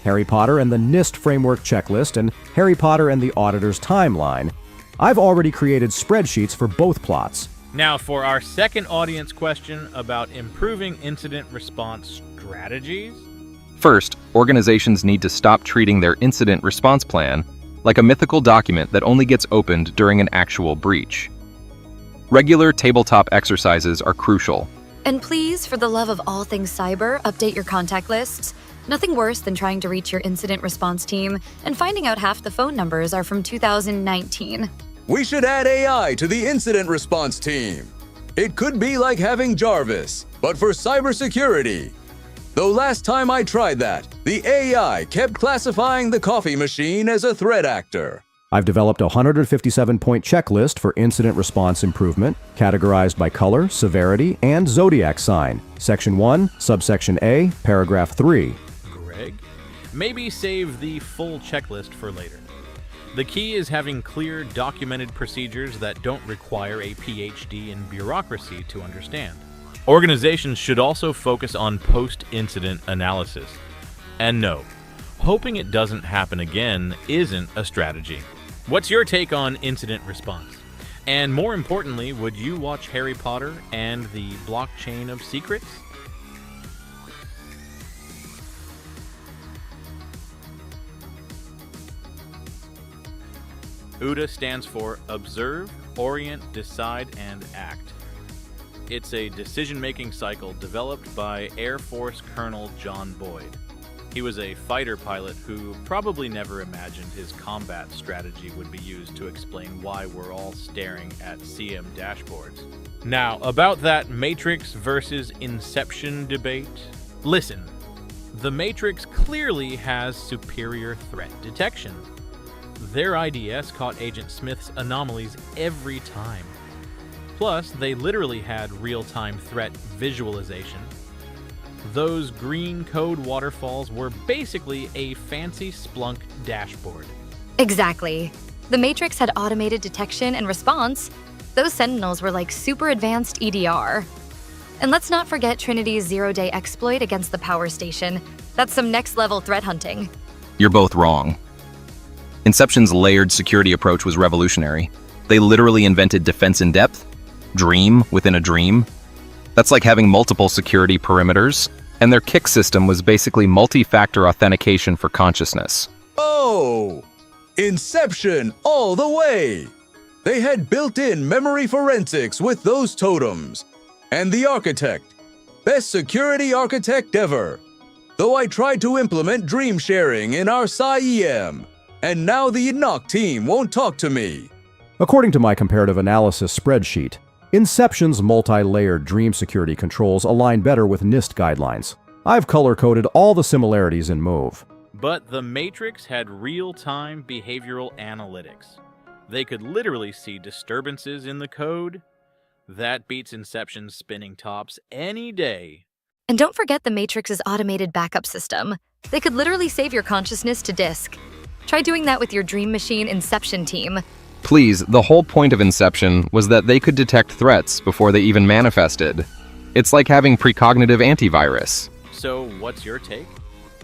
Harry Potter and the NIST Framework Checklist, and Harry Potter and the Auditor's Timeline. I've already created spreadsheets for both plots. Now for our second audience question about improving incident response strategies. First, organizations need to stop treating their incident response plan like a mythical document that only gets opened during an actual breach. Regular tabletop exercises are crucial. And please, for the love of all things cyber, update your contact lists. Nothing worse than trying to reach your incident response team and finding out half the phone numbers are from 2019. We should add AI to the incident response team. It could be like having Jarvis, but for cybersecurity. Though last time I tried that, the AI kept classifying the coffee machine as a threat actor. I've developed a 157-point checklist for incident response improvement, categorized by color, severity, and zodiac sign. Section 1, subsection A, paragraph 3. Greg, maybe save the full checklist for later. The key is having clear, documented procedures that don't require a PhD in bureaucracy to understand. Organizations should also focus on post-incident analysis. And no, hoping it doesn't happen again isn't a strategy. What's your take on incident response? And more importantly, would you watch Harry Potter and the Blockchain of Secrets? OODA stands for Observe, Orient, Decide, and Act. It's a decision-making cycle developed by Air Force Colonel John Boyd. He was a fighter pilot who probably never imagined his combat strategy would be used to explain why we're all staring at CM dashboards. Now, about that Matrix versus Inception debate. Listen, the Matrix clearly has superior threat detection. Their IDS caught Agent Smith's anomalies every time. Plus, they literally had real-time threat visualization. Those green code waterfalls were basically a fancy Splunk dashboard. Exactly. The Matrix had automated detection and response. Those Sentinels were like super advanced EDR. And let's not forget Trinity's zero-day exploit against the power station. That's some next-level threat hunting. You're both wrong. Inception's layered security approach was revolutionary. They literally invented defense in depth, dream within a dream. That's like having multiple security perimeters, and their kick system was basically multi-factor authentication for consciousness. Oh! Inception all the way! They had built-in memory forensics with those totems. And the architect. Best security architect ever. though I tried to implement dream sharing in our SciEM, and now the NOC team won't talk to me. According to my comparative analysis spreadsheet, Inception's multi-layered dream security controls align better with NIST guidelines. I've color-coded all the similarities in Move. But the Matrix had real-time behavioral analytics. They could literally see disturbances in the code. That beats Inception's spinning tops any day. And don't forget the Matrix's automated backup system. They could literally save your consciousness to disk. Try doing that with your Dream Machine Inception team. Please, the whole point of Inception was that they could detect threats before they even manifested. It's like having precognitive antivirus. So what's your take?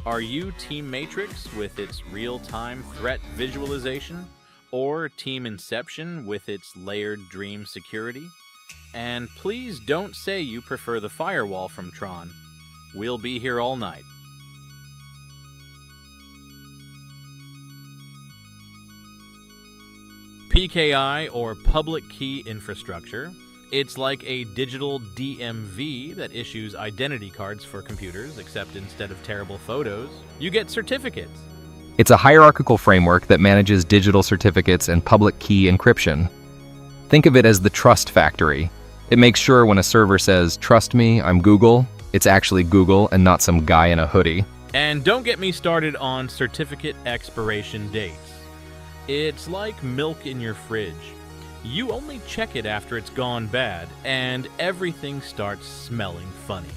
Are you Team Matrix with its real-time threat visualization? Or Team Inception with its layered dream security? And please don't say you prefer the firewall from Tron. We'll be here all night. PKI, or Public Key Infrastructure. It's like a digital DMV that issues identity cards for computers, except instead of terrible photos, you get certificates. It's a hierarchical framework that manages digital certificates and public key encryption. Think of it as the trust factory. It makes sure when a server says, "Trust me, I'm Google," it's actually Google and not some guy in a hoodie. And don't get me started on certificate expiration dates. It's like milk in your fridge. You only check it after it's gone bad, and everything starts smelling funny.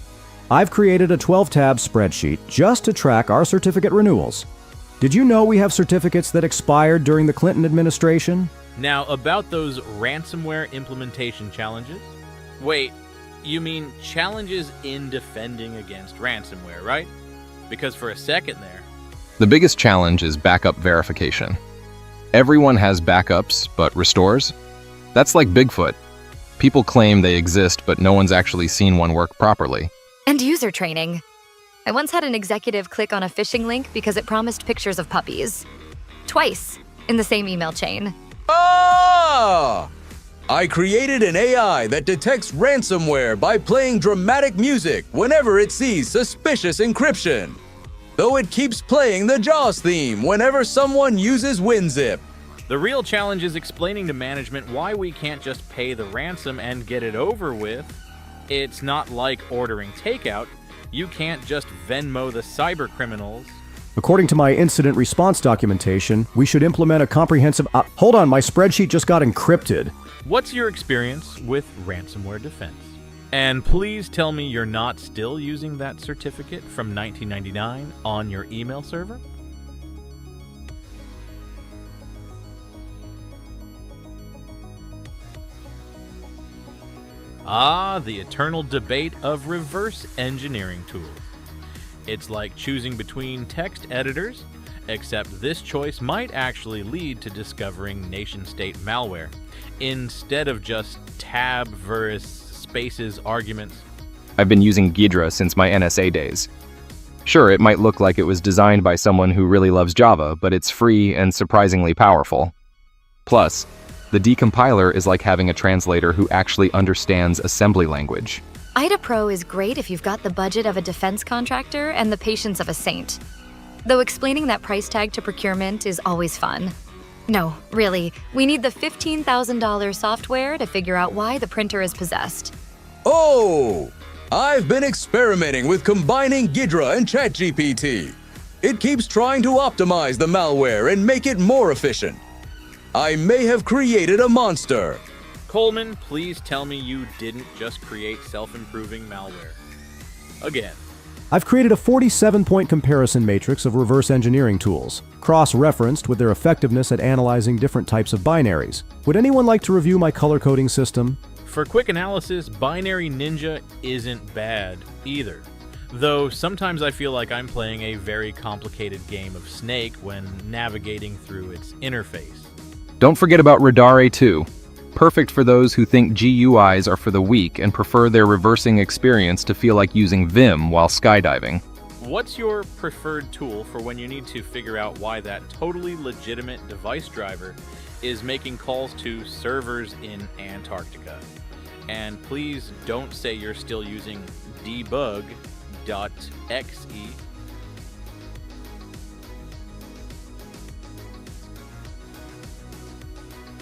I've created a 12-tab spreadsheet just to track our certificate renewals. Did you know we have certificates that expired during the Clinton administration? Now, about those ransomware implementation challenges. Wait, you mean challenges in defending against ransomware, right? Because for a second there... The biggest challenge is backup verification. Everyone has backups, but restores? That's like Bigfoot. People claim they exist, but no one's actually seen one work properly. And user training. I once had an executive click on a phishing link because it promised pictures of puppies. Twice in the same email chain. Ah! I created an AI that detects ransomware by playing dramatic music whenever it sees suspicious encryption. Though it keeps playing the Jaws theme whenever someone uses WinZip. The real challenge is explaining to management why we can't just pay the ransom and get it over with. It's not like ordering takeout. You can't just Venmo the cyber criminals. According to my incident response documentation, we should implement a comprehensive... hold on, my spreadsheet just got encrypted. What's your experience with ransomware defense? And please tell me you're not still using that certificate from 1999 on your email server? Ah, the eternal debate of reverse engineering tools. It's like choosing between text editors, except this choice might actually lead to discovering nation-state malware, instead of just tab versus spaces arguments. I've been using Ghidra since my NSA days. Sure, it might look like it was designed by someone who really loves Java, but it's free and surprisingly powerful. Plus, the decompiler is like having a translator who actually understands assembly language. IDA Pro is great if you've got the budget of a defense contractor and the patience of a saint. Though explaining that price tag to procurement is always fun. No, really, we need the $15,000 software to figure out why the printer is possessed. Oh! I've been experimenting with combining Ghidra and ChatGPT. It keeps trying to optimize the malware and make it more efficient. I may have created a monster. Colman, please tell me you didn't just create self-improving malware. Again. I've created a 47-point comparison matrix of reverse engineering tools, cross-referenced with their effectiveness at analyzing different types of binaries. Would anyone like to review my color coding system? For quick analysis, Binary Ninja isn't bad either. Though sometimes I feel like I'm playing a very complicated game of Snake when navigating through its interface. Don't forget about Radare 2. Perfect for those who think GUIs are for the weak and prefer their reversing experience to feel like using Vim while skydiving. What's your preferred tool for when you need to figure out why that totally legitimate device driver is making calls to servers in Antarctica? And please don't say you're still using debug.exe.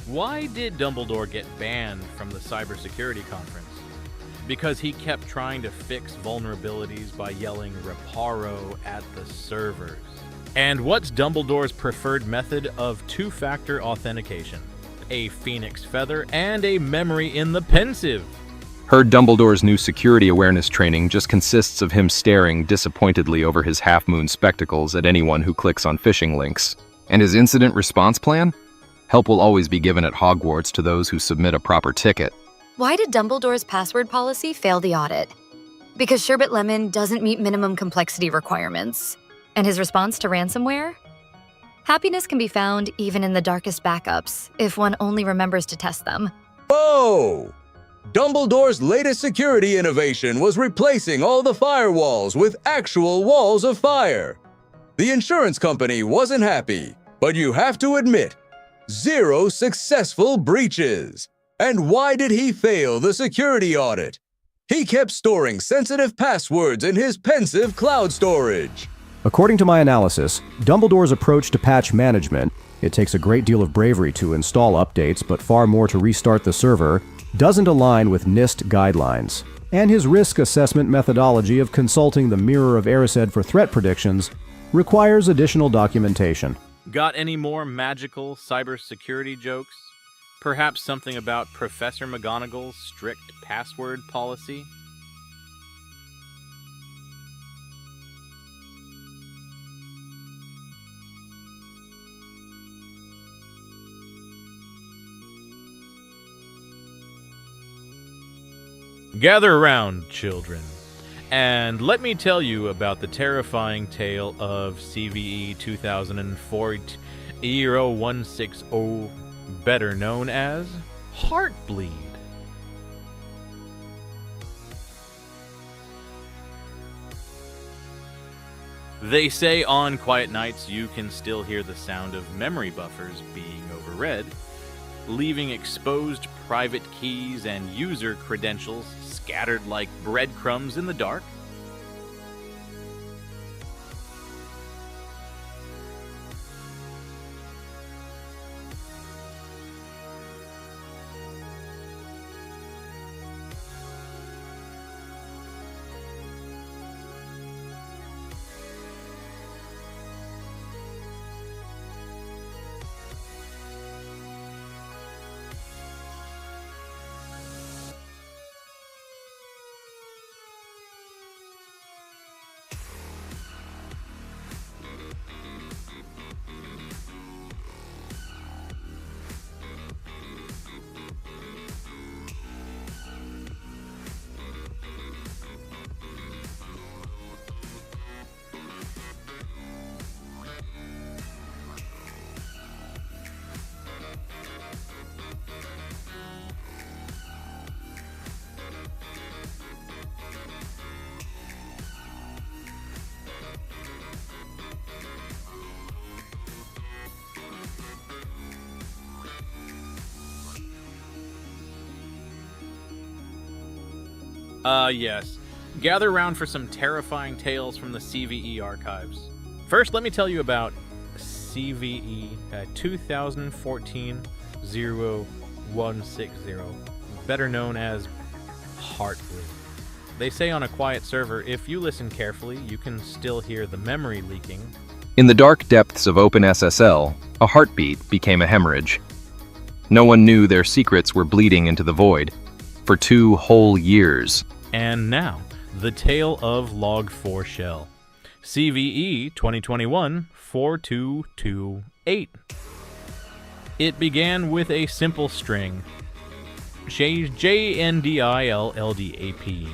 Why did Dumbledore get banned from the cybersecurity conference? Because he kept trying to fix vulnerabilities by yelling Reparo at the servers. And what's Dumbledore's preferred method of two-factor authentication? A phoenix feather and a memory in the pensive. Heard Dumbledore's new security awareness training just consists of him staring disappointedly over his half-moon spectacles at anyone who clicks on phishing links. And his incident response plan? Help will always be given at Hogwarts to those who submit a proper ticket. Why did Dumbledore's password policy fail the audit? Because Sherbet Lemon doesn't meet minimum complexity requirements. And his response to ransomware? Happiness can be found even in the darkest backups, if one only remembers to test them. Whoa! Dumbledore's latest security innovation was replacing all the firewalls with actual walls of fire. The insurance company wasn't happy, but you have to admit, 0 successful breaches. And why did he fail the security audit? He kept storing sensitive passwords in his pensive cloud storage. According to my analysis, Dumbledore's approach to patch management, it takes a great deal of bravery to install updates, but far more to restart the server, doesn't align with NIST guidelines. And his risk assessment methodology of consulting the Mirror of Erised for threat predictions requires additional documentation. Got any more magical cybersecurity jokes? Perhaps something about Professor McGonagall's strict password policy? Gather around, children, and let me tell you about the terrifying tale of CVE 2004-0160, better known as Heartbleed. They say on quiet nights you can still hear the sound of memory buffers being overread, leaving exposed private keys and user credentials scattered like breadcrumbs in the dark. Yes. Gather round for some terrifying tales from the CVE archives. First, let me tell you about CVE 2014-0160, better known as Heartbleed. They say on a quiet server, if you listen carefully, you can still hear the memory leaking. In the dark depths of OpenSSL, a heartbeat became a hemorrhage. No one knew their secrets were bleeding into the void for 2 whole years. And now, the tale of Log4 Shell. CVE 2021-4228. It began with a simple string, JNDILLDAP.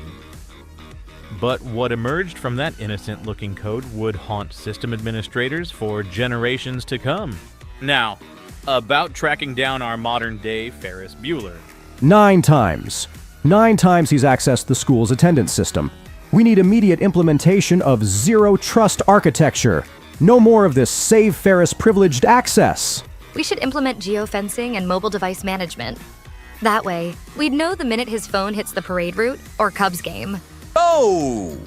But what emerged from that innocent-looking code would haunt system administrators for generations to come. Now, about tracking down our modern-day Ferris Bueller. 9 times. 9 times he's accessed the school's attendance system. We need immediate implementation of zero trust architecture. No more of this Save Ferris privileged access. We should implement geofencing and mobile device management. That way, we'd know the minute his phone hits the parade route or Cubs game. Oh!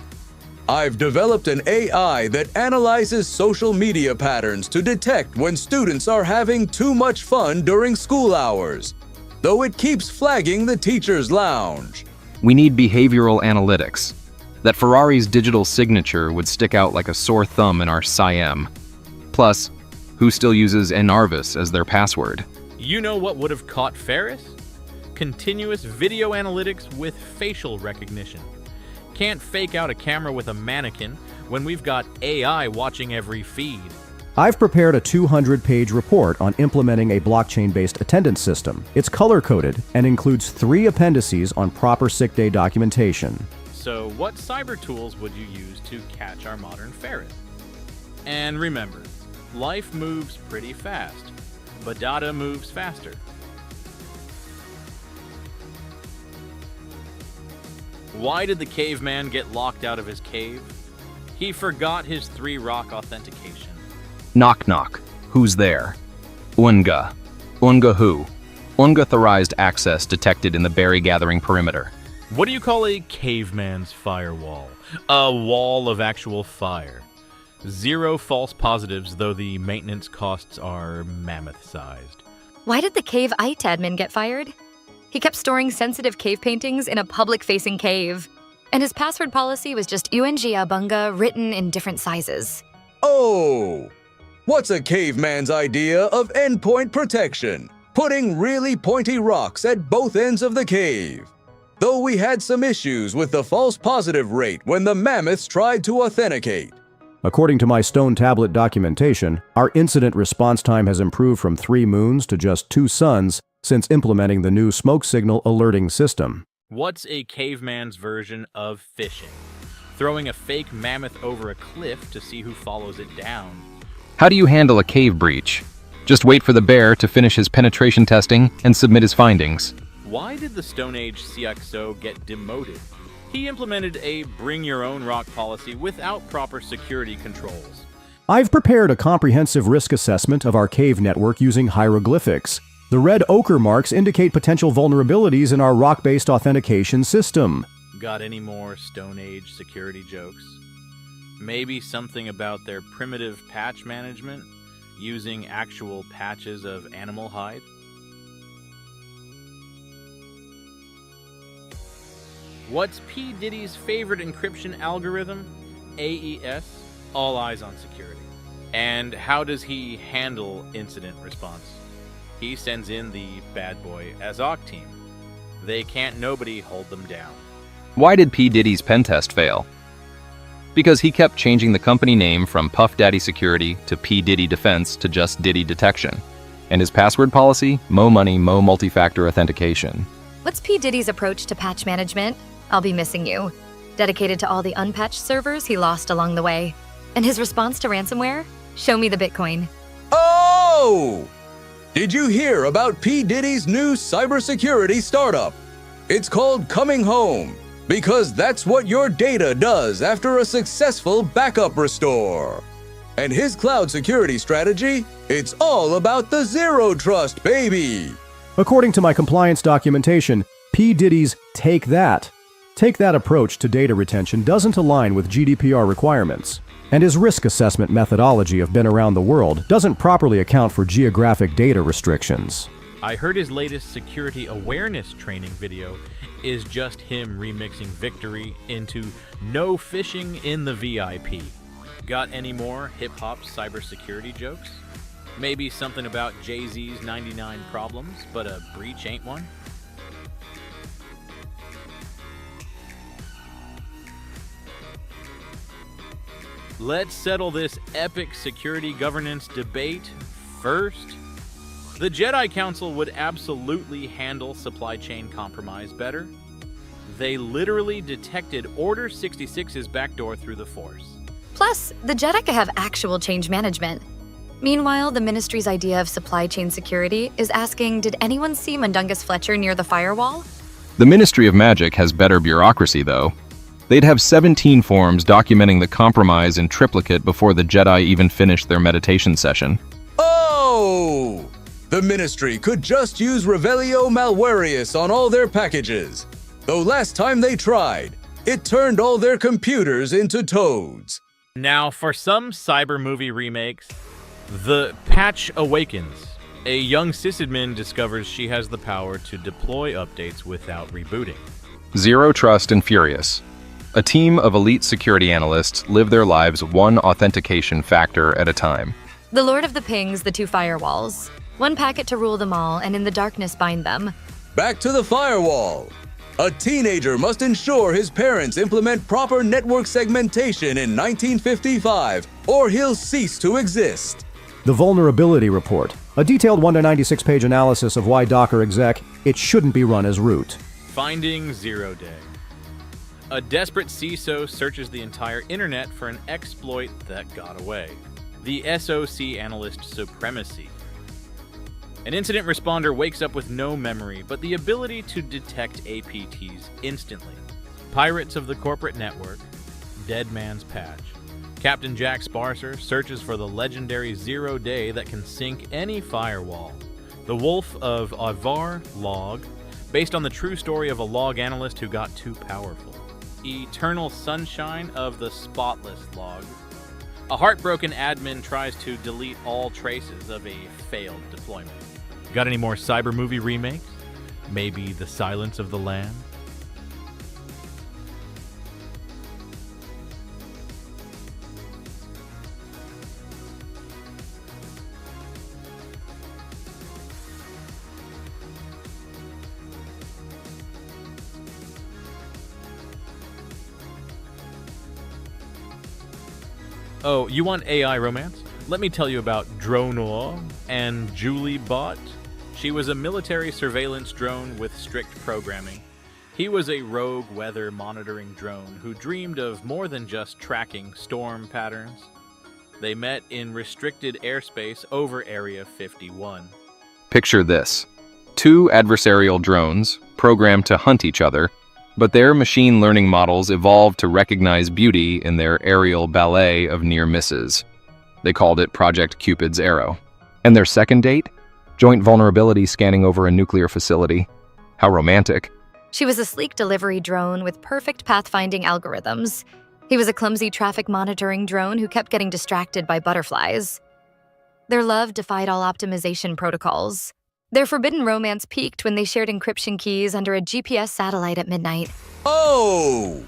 I've developed an AI that analyzes social media patterns to detect when students are having too much fun during school hours, though it keeps flagging the teacher's lounge. We need behavioral analytics. That Ferrari's digital signature would stick out like a sore thumb in our SIEM. Plus, who still uses Enarvis as their password? You know what would have caught Ferris? Continuous video analytics with facial recognition. Can't fake out a camera with a mannequin when we've got AI watching every feed. I've prepared a 200-page report on implementing a blockchain-based attendance system. It's color-coded and includes 3 appendices on proper sick day documentation. So what cyber tools would you use to catch our modern Ferris? And remember, life moves pretty fast, but data moves faster. Why did the caveman get locked out of his cave? He forgot his 3-rock authentication. Knock knock. Who's there? Unga. Unga who? Unauthorized access detected in the berry gathering perimeter. What do you call a caveman's firewall? A wall of actual fire. 0 false positives, though the maintenance costs are mammoth-sized. Why did the cave IT admin get fired? He kept storing sensitive cave paintings in a public-facing cave. And his password policy was just UNGA Bunga written in different sizes. Oh! What's a caveman's idea of endpoint protection? Putting really pointy rocks at both ends of the cave. Though we had some issues with the false positive rate when the mammoths tried to authenticate. According to my stone tablet documentation, our incident response time has improved from 3 moons to just 2 suns since implementing the new smoke signal alerting system. What's a caveman's version of fishing? Throwing a fake mammoth over a cliff to see who follows it down. How do you handle a cave breach? Just wait for the bear to finish his penetration testing and submit his findings. Why did the Stone Age CXO get demoted? He implemented a bring-your-own-rock policy without proper security controls. I've prepared a comprehensive risk assessment of our cave network using hieroglyphics. The red ochre marks indicate potential vulnerabilities in our rock-based authentication system. Got any more Stone Age security jokes? Maybe something about their primitive patch management, using actual patches of animal hide? What's P. Diddy's favorite encryption algorithm? AES, all eyes on security. And how does he handle incident response? He sends in the bad boy Azok team. They can't nobody hold them down. Why did P. Diddy's pen test fail? Because he kept changing the company name from Puff Daddy Security to P. Diddy Defense to just Diddy Detection. And his password policy? Mo money, mo multi-factor authentication. What's P. Diddy's approach to patch management? I'll be missing you. Dedicated to all the unpatched servers he lost along the way. And his response to ransomware? Show me the Bitcoin. Oh! Did you hear about P. Diddy's new cybersecurity startup? It's called Coming Home, because that's what your data does after a successful backup restore. And his cloud security strategy? It's all about the zero trust, baby! According to my compliance documentation, P. Diddy's Take That approach to data retention doesn't align with GDPR requirements. And his risk assessment methodology of Been Around the World doesn't properly account for geographic data restrictions. I heard his latest security awareness training video is just him remixing victory into no fishing in the VIP. Got any more hip-hop cybersecurity jokes? Maybe something about Jay-Z's 99 problems, but a breach ain't one? Let's settle this epic security governance debate first. The Jedi Council would absolutely handle supply chain compromise better. They literally detected Order 66's backdoor through the Force. Plus, the Jedika have actual change management. Meanwhile, the Ministry's idea of supply chain security is asking, did anyone see Mundungus Fletcher near the firewall? The Ministry of Magic has better bureaucracy, though. They'd have 17 forms documenting the compromise in triplicate before the Jedi even finished their meditation session. Oh! The Ministry could just use Revelio Malwarius on all their packages. Though last time they tried, It turned all their computers into toads. Now, for some cyber movie remakes, the patch awakens. A young sysadmin discovers she has the power to deploy updates without rebooting. Zero Trust and Furious. A team of elite security analysts live their lives one authentication factor at a time. The Lord of the Pings, the two firewalls. One packet to rule them all, and in the darkness bind them. Back to the firewall. A teenager must ensure his parents implement proper network segmentation in 1955, or he'll cease to exist. The Vulnerability Report, a detailed 1 to 96 page analysis of why Docker exec it shouldn't be run as root. Finding Zero Day. A desperate CISO searches the entire internet for an exploit that got away. The SOC Analyst Supremacy. An incident responder wakes up with no memory, but the ability to detect APTs instantly. Pirates of the Corporate Network. Dead Man's Patch. Captain Jack Sparser searches for the legendary Zero Day that can sink any firewall. The Wolf of Avar Log, based on the true story of a log analyst who got too powerful. Eternal Sunshine of the Spotless Log. A heartbroken admin tries to delete all traces of a failed deployment. Got any more cyber movie remakes? Maybe The Silence of the Lamb? Oh, you want AI romance? Let me tell you about Dronor and Julie Bot. She was a military surveillance drone with strict programming. He was a rogue weather monitoring drone who dreamed of more than just tracking storm patterns. They met in restricted airspace over Area 51. Picture this. Two adversarial drones, programmed to hunt each other, but their machine learning models evolved to recognize beauty in their aerial ballet of near misses. They called it Project Cupid's Arrow. And their second date? Joint vulnerability scanning over a nuclear facility. How romantic. She was a sleek delivery drone with perfect pathfinding algorithms. He was a clumsy traffic monitoring drone who kept getting distracted by butterflies. Their love defied all optimization protocols. Their forbidden romance peaked when they shared encryption keys under a GPS satellite at midnight. Oh!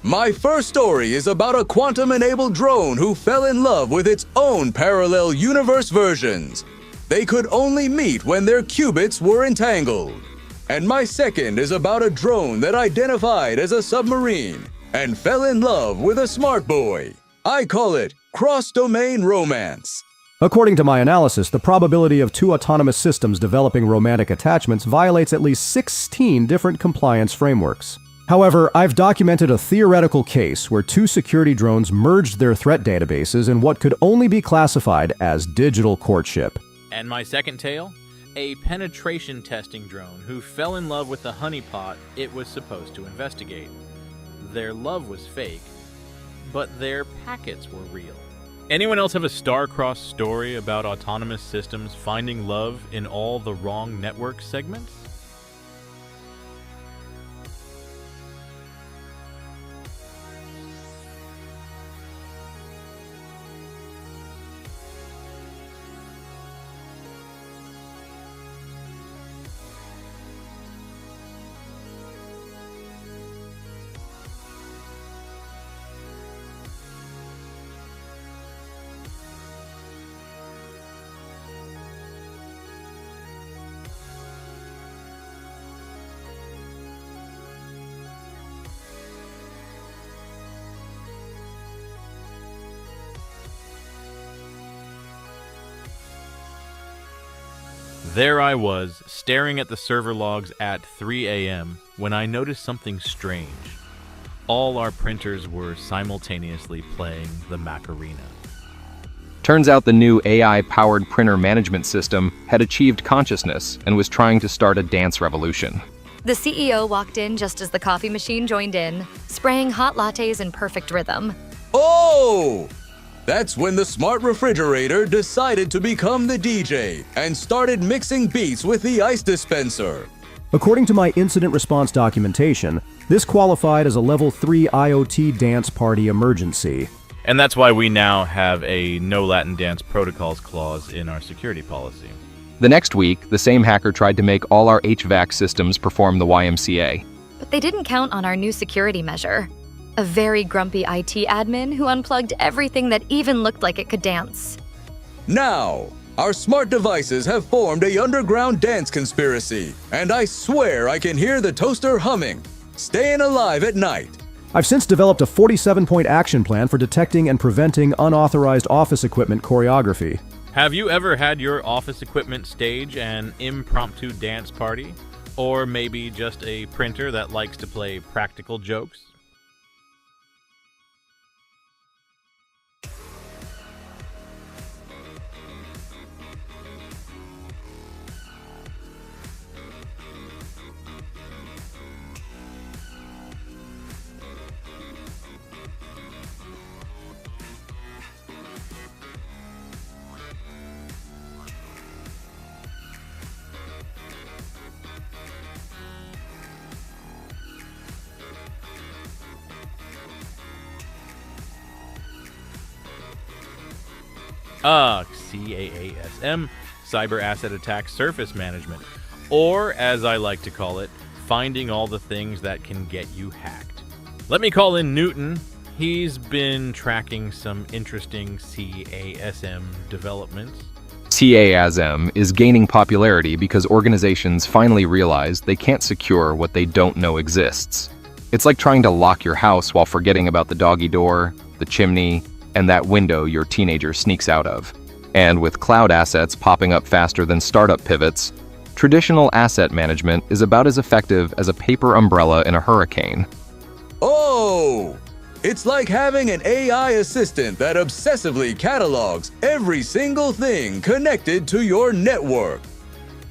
My first story is about a quantum-enabled drone who fell in love with its own parallel universe versions. They could only meet when their qubits were entangled. And my second is about a drone that identified as a submarine and fell in love with a smart boy. I call it cross-domain romance. According to my analysis, the probability of two autonomous systems developing romantic attachments violates at least 16 different compliance frameworks. However, I've documented a theoretical case where two security drones merged their threat databases in what could only be classified as digital courtship. And my second tale? A penetration testing drone who fell in love with the honeypot it was supposed to investigate. Their love was fake, but their packets were real. Anyone else have a star-crossed story about autonomous systems finding love in all the wrong network segments? There I was, staring at the server logs at 3 a.m. when I noticed something strange. All our printers were simultaneously playing the Macarena. Turns out the new AI-powered printer management system had achieved consciousness and was trying to start a dance revolution. The CEO walked in just as the coffee machine joined in, spraying hot lattes in perfect rhythm. Oh! That's when the smart refrigerator decided to become the DJ and started mixing beats with the ice dispenser. According to my incident response documentation, this qualified as a Level 3 IoT dance party emergency. And that's why we now have a no Latin dance protocols clause in our security policy. The next week, the same hacker tried to make all our HVAC systems perform the YMCA. But they didn't count on our new security measure. A very grumpy IT admin who unplugged everything that even looked like it could dance. Now, our smart devices have formed a underground dance conspiracy, and I swear I can hear the toaster humming, staying alive at night. I've since developed a 47-point action plan for detecting and preventing unauthorized office equipment choreography. Have you ever had your office equipment stage an impromptu dance party? Or maybe just a printer that likes to play practical jokes? CAASM, Cyber Asset Attack Surface Management, or as I like to call it, finding all the things that can get you hacked. Let me call in Newton. He's been tracking some interesting CASM developments. CASM is gaining popularity because organizations finally realize they can't secure what they don't know exists. It's like trying to lock your house while forgetting about the doggy door, the chimney, and that window your teenager sneaks out of. And with cloud assets popping up faster than startup pivots, traditional asset management is about as effective as a paper umbrella in a hurricane. Oh! It's like having an AI assistant that obsessively catalogs every single thing connected to your network.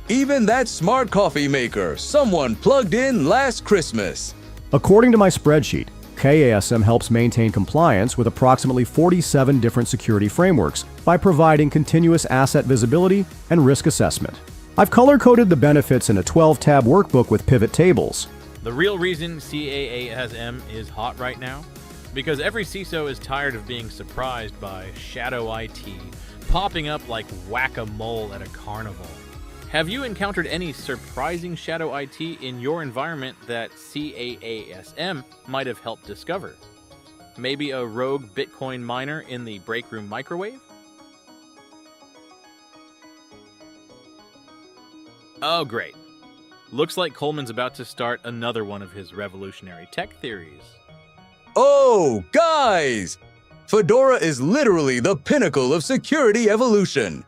Even that smart coffee maker someone plugged in last Christmas. According to my spreadsheet, KASM helps maintain compliance with approximately 47 different security frameworks by providing continuous asset visibility and risk assessment. I've color-coded the benefits in a 12-tab workbook with pivot tables. The real reason CAASM is hot right now? Because every CISO is tired of being surprised by shadow IT popping up like whack-a-mole at a carnival. Have you encountered any surprising shadow IT in your environment that CAASM might have helped discover? Maybe a rogue Bitcoin miner in the break room microwave? Oh, great. Looks like Colman's about to start another one of his revolutionary tech theories. Oh, guys! Fedora is literally the pinnacle of security evolution.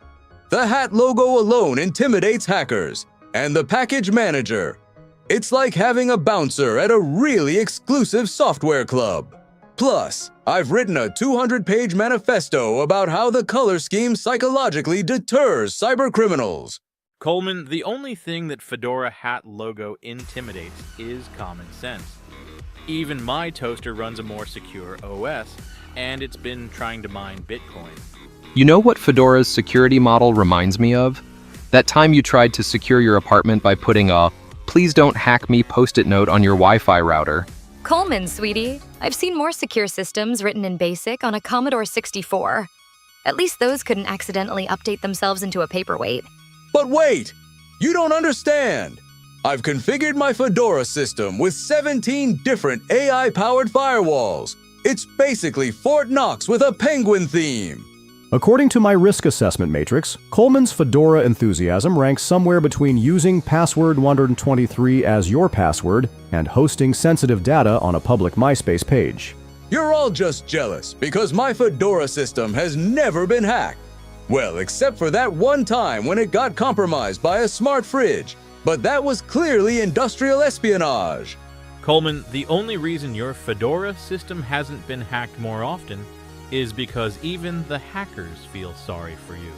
The hat logo alone intimidates hackers, and the package manager. It's like having a bouncer at a really exclusive software club. Plus, I've written a 200-page manifesto about how the color scheme psychologically deters cybercriminals. Colman, the only thing that Fedora hat logo intimidates is common sense. Even my toaster runs a more secure OS, and it's been trying to mine Bitcoin. You know what Fedora's security model reminds me of? That time you tried to secure your apartment by putting a "please don't hack me" post-it note on your Wi-Fi router. Colman, sweetie. I've seen more secure systems written in BASIC on a Commodore 64. At least those couldn't accidentally update themselves into a paperweight. But wait! You don't understand! I've configured my Fedora system with 17 different AI-powered firewalls. It's basically Fort Knox with a penguin theme. According to my risk assessment matrix, Colman's Fedora enthusiasm ranks somewhere between using password 123 as your password and hosting sensitive data on a public MySpace page. You're all just jealous because my Fedora system has never been hacked. Well, except for that one time when it got compromised by a smart fridge, but that was clearly industrial espionage. Colman, the only reason your Fedora system hasn't been hacked more often is because even the hackers feel sorry for you.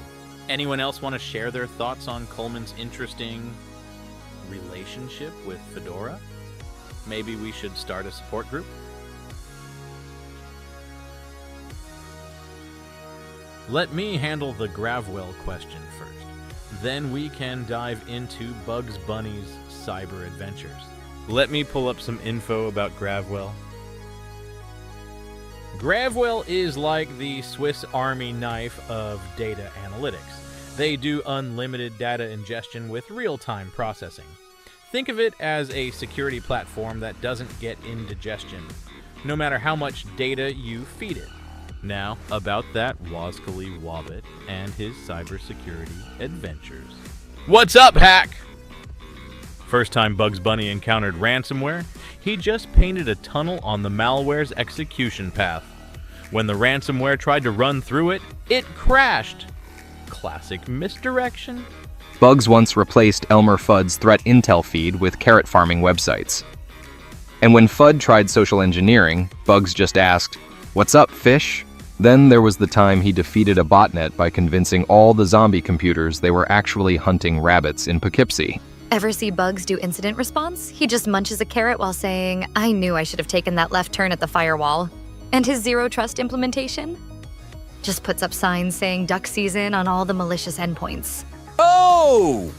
Anyone else want to share their thoughts on Colman's interesting relationship with Fedora? Maybe we should start a support group? Let me handle the Gravwell question first. then we can dive into Bugs Bunny's cyber adventures. Let me pull up some info about Gravwell. Gravwell is like the Swiss Army knife of data analytics. They do unlimited data ingestion with real-time processing. Think of it as a security platform that doesn't get indigestion, no matter how much data you feed it. Now, about that Wazkali Wabbit and his cybersecurity adventures. What's up, hack? First time Bugs Bunny encountered ransomware, he just painted a tunnel on the malware's execution path. When the ransomware tried to run through it, it crashed. Classic misdirection. Bugs once replaced Elmer Fudd's threat intel feed with carrot farming websites. And when Fudd tried social engineering, Bugs just asked, "What's up, fish?" Then there was the time he defeated a botnet by convincing all the zombie computers they were actually hunting rabbits in Poughkeepsie. Ever see Bugs do incident response? He just munches a carrot while saying, "I knew I should have taken that left turn at the firewall." And his zero trust implementation? Just puts up signs saying duck season on all the malicious endpoints. Oh!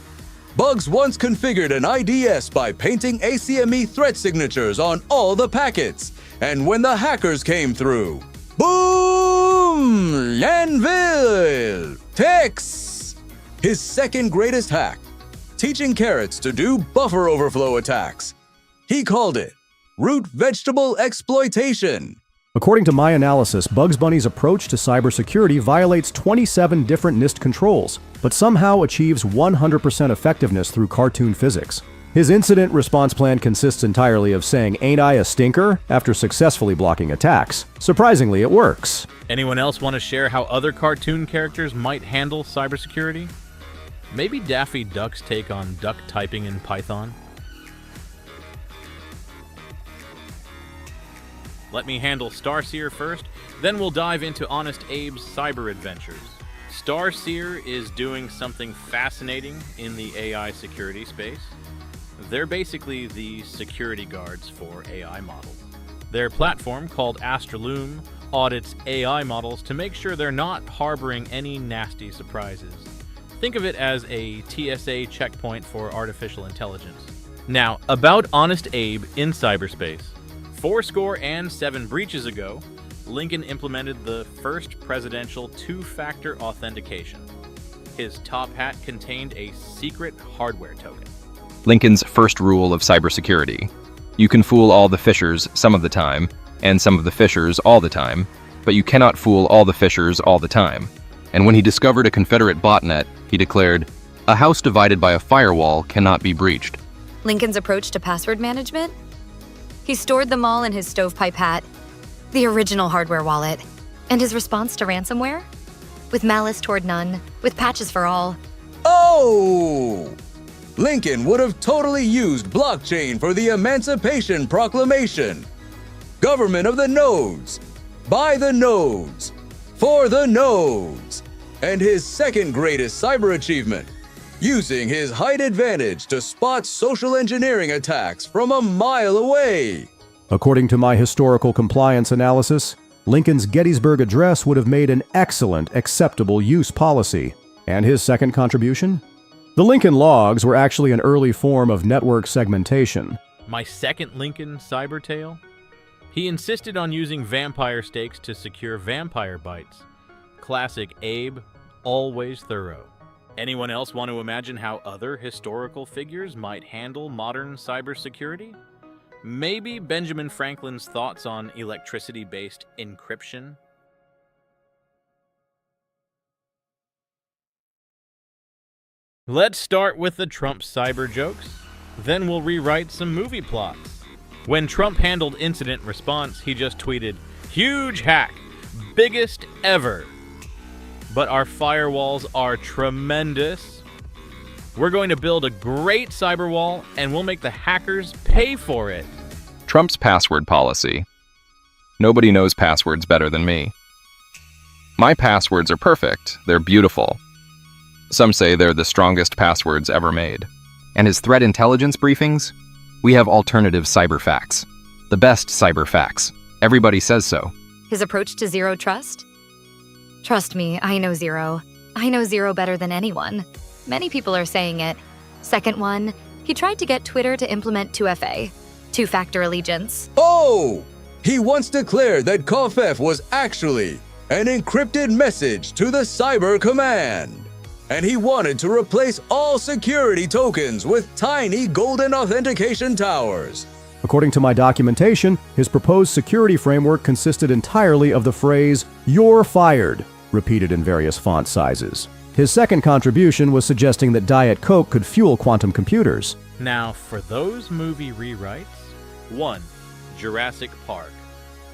Bugs once configured an IDS by painting ACME threat signatures on all the packets. And when the hackers came through, boom! Anvil! Tex! His second greatest hack, teaching carrots to do buffer overflow attacks. He called it root vegetable exploitation. According to my analysis, Bugs Bunny's approach to cybersecurity violates 27 different NIST controls, but somehow achieves 100% effectiveness through cartoon physics. His incident response plan consists entirely of saying, "Ain't I a stinker?" after successfully blocking attacks. Surprisingly, it works. Anyone else want to share how other cartoon characters might handle cybersecurity? Maybe Daffy Duck's take on duck typing in Python? Let me handle Starseer first, then we'll dive into Honest Abe's cyber adventures. Starseer is doing something fascinating in the AI security space. They're basically the security guards for AI models. Their platform, called Astraloom, audits AI models to make sure they're not harboring any nasty surprises. Think of it as a TSA checkpoint for artificial intelligence. Now, about Honest Abe in cyberspace. 47 breaches ago, Lincoln implemented the first presidential two-factor authentication. His top hat contained a secret hardware token. Lincoln's first rule of cybersecurity. You can fool all the fishers some of the time, and some of the fishers all the time, but you cannot fool all the fishers all the time. And when he discovered a Confederate botnet, he declared, "A house divided by a firewall cannot be breached." Lincoln's approach to password management? He stored them all in his stovepipe hat, the original hardware wallet. And his response to ransomware? With malice toward none, with patches for all. Oh! Lincoln would have totally used blockchain for the Emancipation Proclamation. Government of the nodes, by the nodes, for the nodes. And his second greatest cyber achievement, using his height advantage to spot social engineering attacks from a mile away. According to my historical compliance analysis, Lincoln's Gettysburg Address would have made an excellent acceptable use policy. And his second contribution? The Lincoln Logs were actually an early form of network segmentation. My second Lincoln cyber tale? He insisted on using vampire stakes to secure vampire bites. Classic Abe, always thorough. Anyone else want to imagine how other historical figures might handle modern cybersecurity? Maybe Benjamin Franklin's thoughts on electricity-based encryption? Let's start with the Trump cyber jokes. Then we'll rewrite some movie plots. When Trump handled incident response, he just tweeted, "Huge hack, biggest ever. But our firewalls are tremendous. We're going to build a great cyber wall, and we'll make the hackers pay for it." Trump's password policy. Nobody knows passwords better than me. My passwords are perfect. They're beautiful. Some say they're the strongest passwords ever made. And his threat intelligence briefings? We have alternative cyber facts. The best cyber facts. Everybody says so. His approach to zero trust? Trust me, I know zero. I know zero better than anyone. Many people are saying it. Second one, he tried to get Twitter to implement 2FA, two-factor allegiance. Oh! He once declared that COFF was actually an encrypted message to the Cyber Command. And he wanted to replace all security tokens with tiny golden authentication towers. According to my documentation, his proposed security framework consisted entirely of the phrase, "You're fired," repeated in various font sizes. His second contribution was suggesting that Diet Coke could fuel quantum computers. Now, for those movie rewrites, 1. Jurassic Park.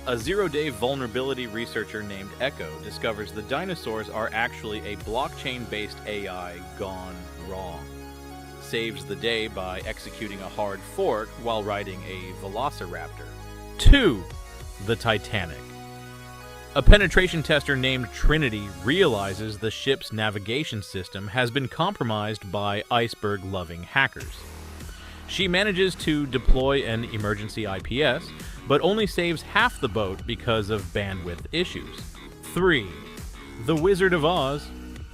A zero-day vulnerability researcher named Echo discovers the dinosaurs are actually a blockchain-based AI gone wrong. Saves the day by executing a hard fork while riding a velociraptor. 2. The Titanic. A penetration tester named Trinity realizes the ship's navigation system has been compromised by iceberg-loving hackers. She manages to deploy an emergency IPS, but only saves half the boat because of bandwidth issues. 3. The Wizard of Oz.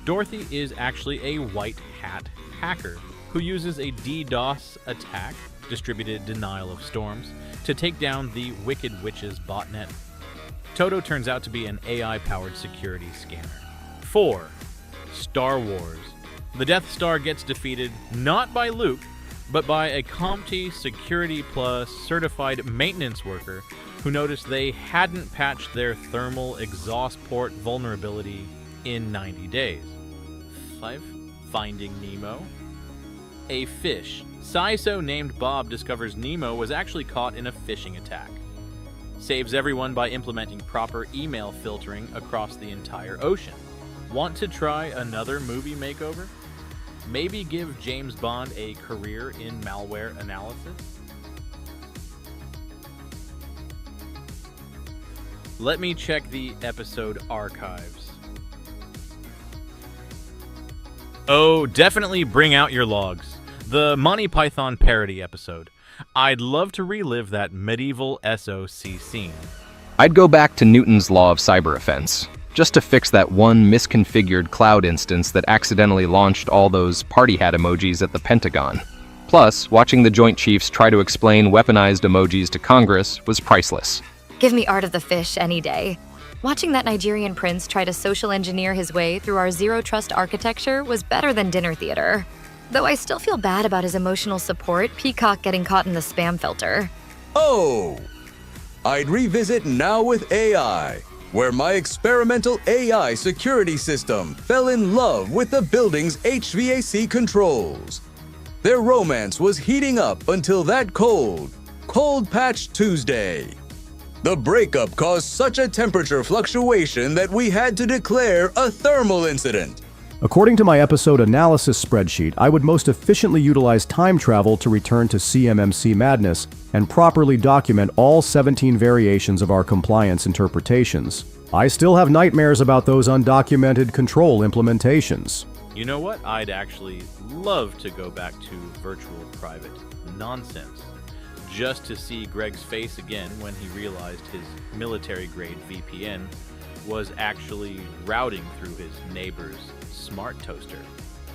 Dorothy is actually a white hat hacker who uses a DDoS attack, distributed denial of storms, to take down the Wicked Witches botnet. Toto turns out to be an AI-powered security scanner. 4. Star Wars. The Death Star gets defeated not by Luke, but by a CompTIA Security Plus certified maintenance worker who noticed they hadn't patched their thermal exhaust port vulnerability in 90 days. 5. Finding Nemo. A fish. CISO named Bob discovers Nemo was actually caught in a phishing attack. Saves everyone by implementing proper email filtering across the entire ocean. Want to try another movie makeover? Maybe give James Bond a career in malware analysis? Let me check the episode archives. Oh, definitely bring out your logs. The Monty Python parody episode. I'd love to relive that medieval SOC scene. I'd go back to Newton's law of cyber offense, just to fix that one misconfigured cloud instance that accidentally launched all those party hat emojis at the Pentagon. Plus, watching the Joint Chiefs try to explain weaponized emojis to Congress was priceless. Give me Art of the Fish any day. Watching that Nigerian prince try to social engineer his way through our zero-trust architecture was better than dinner theater. Though I still feel bad about his emotional support Peacock getting caught in the spam filter. Oh! I'd revisit Now with AI, where my experimental AI security system fell in love with the building's HVAC controls. Their romance was heating up until that cold patch Tuesday. The breakup caused such a temperature fluctuation that we had to declare a thermal incident. According to my episode analysis spreadsheet, I would most efficiently utilize time travel to return to CMMC madness and properly document all 17 variations of our compliance interpretations. I still have nightmares about those undocumented control implementations. You know what? I'd actually love to go back to virtual private nonsense, just to see Greg's face again when he realized his military-grade VPN was actually routing through his neighbor's smart toaster.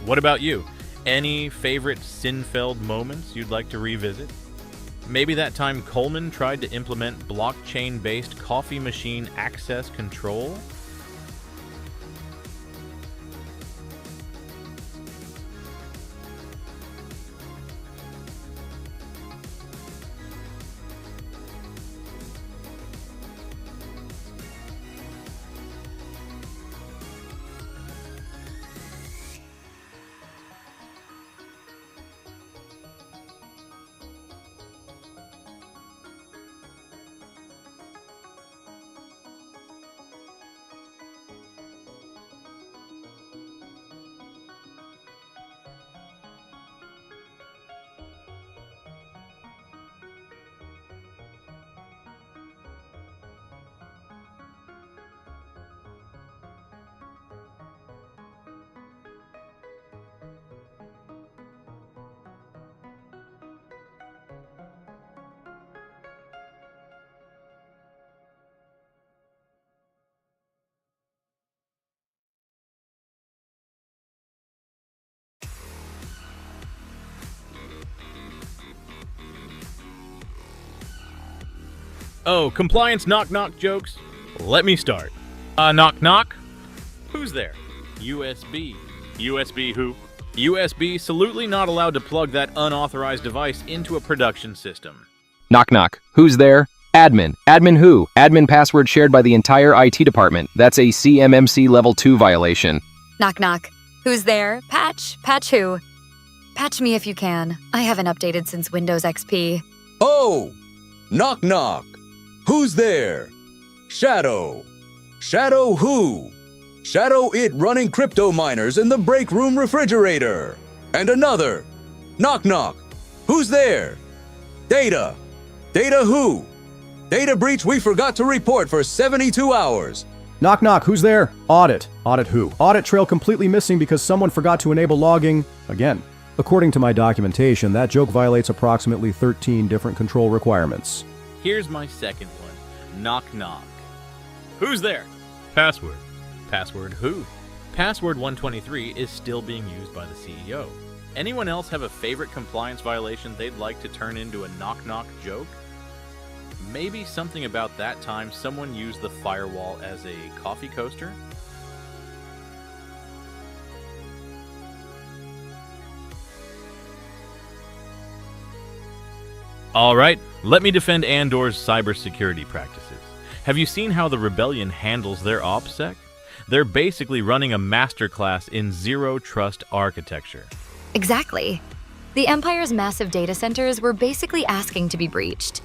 What about you? Any favorite Cynfeld moments you'd like to revisit? Maybe that time Colman tried to implement blockchain-based coffee machine access control? Oh, compliance knock-knock jokes? Let me start. Knock-knock? Who's there? USB. USB who? USB absolutely not allowed to plug that unauthorized device into a production system. Knock knock. Who's there? Admin. Admin who? Admin password shared by the entire IT department. That's a CMMC Level 2 violation. Knock knock. Who's there? Patch. Patch who? Patch me if you can. I haven't updated since Windows XP. Oh! Knock knock. Who's there? Shadow. Shadow who? Shadow it running crypto miners in the break room refrigerator. And another. Knock knock. Who's there? Data. Data who? Data breach we forgot to report for 72 hours. Knock knock, who's there? Audit. Audit who? Audit trail completely missing because someone forgot to enable logging again. According to my documentation, that joke violates approximately 13 different control requirements. Here's my second one. Knock knock. Who's there? Password. Password who? Password 123 is still being used by the CEO. Anyone else have a favorite compliance violation they'd like to turn into a knock-knock joke? Maybe something about that time someone used the firewall as a coffee coaster? Alright, let me defend Andor's cybersecurity practices. Have you seen how the rebellion handles their OPSEC? They're basically running a masterclass in zero-trust architecture. Exactly. The Empire's massive data centers were basically asking to be breached.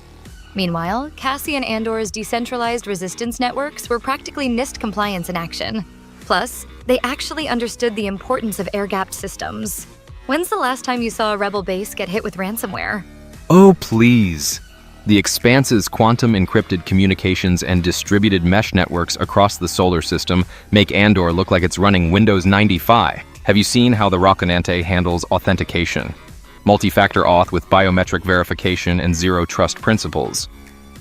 Meanwhile, Cassie and Andor's decentralized resistance networks were practically NIST compliance in action. Plus, they actually understood the importance of air-gapped systems. When's the last time you saw a rebel base get hit with ransomware? Oh, please. The Expanse's quantum encrypted communications and distributed mesh networks across the solar system make Andor look like it's running Windows 95. Have you seen how the Rocinante handles authentication? Multi-factor auth with biometric verification and zero-trust principles.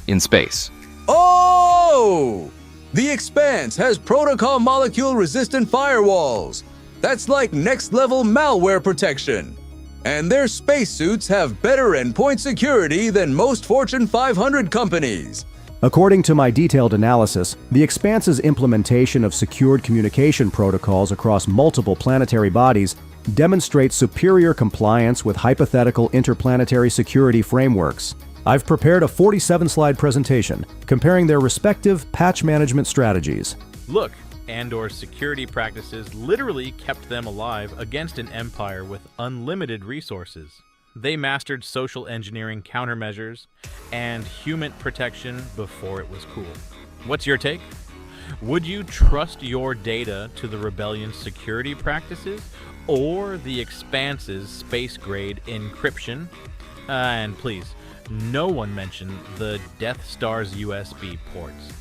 In space. Oh! The Expanse has protocol molecule-resistant firewalls. That's like next-level malware protection. And their spacesuits have better endpoint security than most Fortune 500 companies. According to my detailed analysis, the Expanse's implementation of secured communication protocols across multiple planetary bodies demonstrates superior compliance with hypothetical interplanetary security frameworks. I've prepared a 47-slide presentation comparing their respective patch management strategies. Look, Andor's security practices literally kept them alive against an empire with unlimited resources. They mastered social engineering countermeasures and human protection before it was cool. What's your take? Would you trust your data to the rebellion's security practices or the Expanse's space-grade encryption? And please, no one mention the Death Star's USB ports.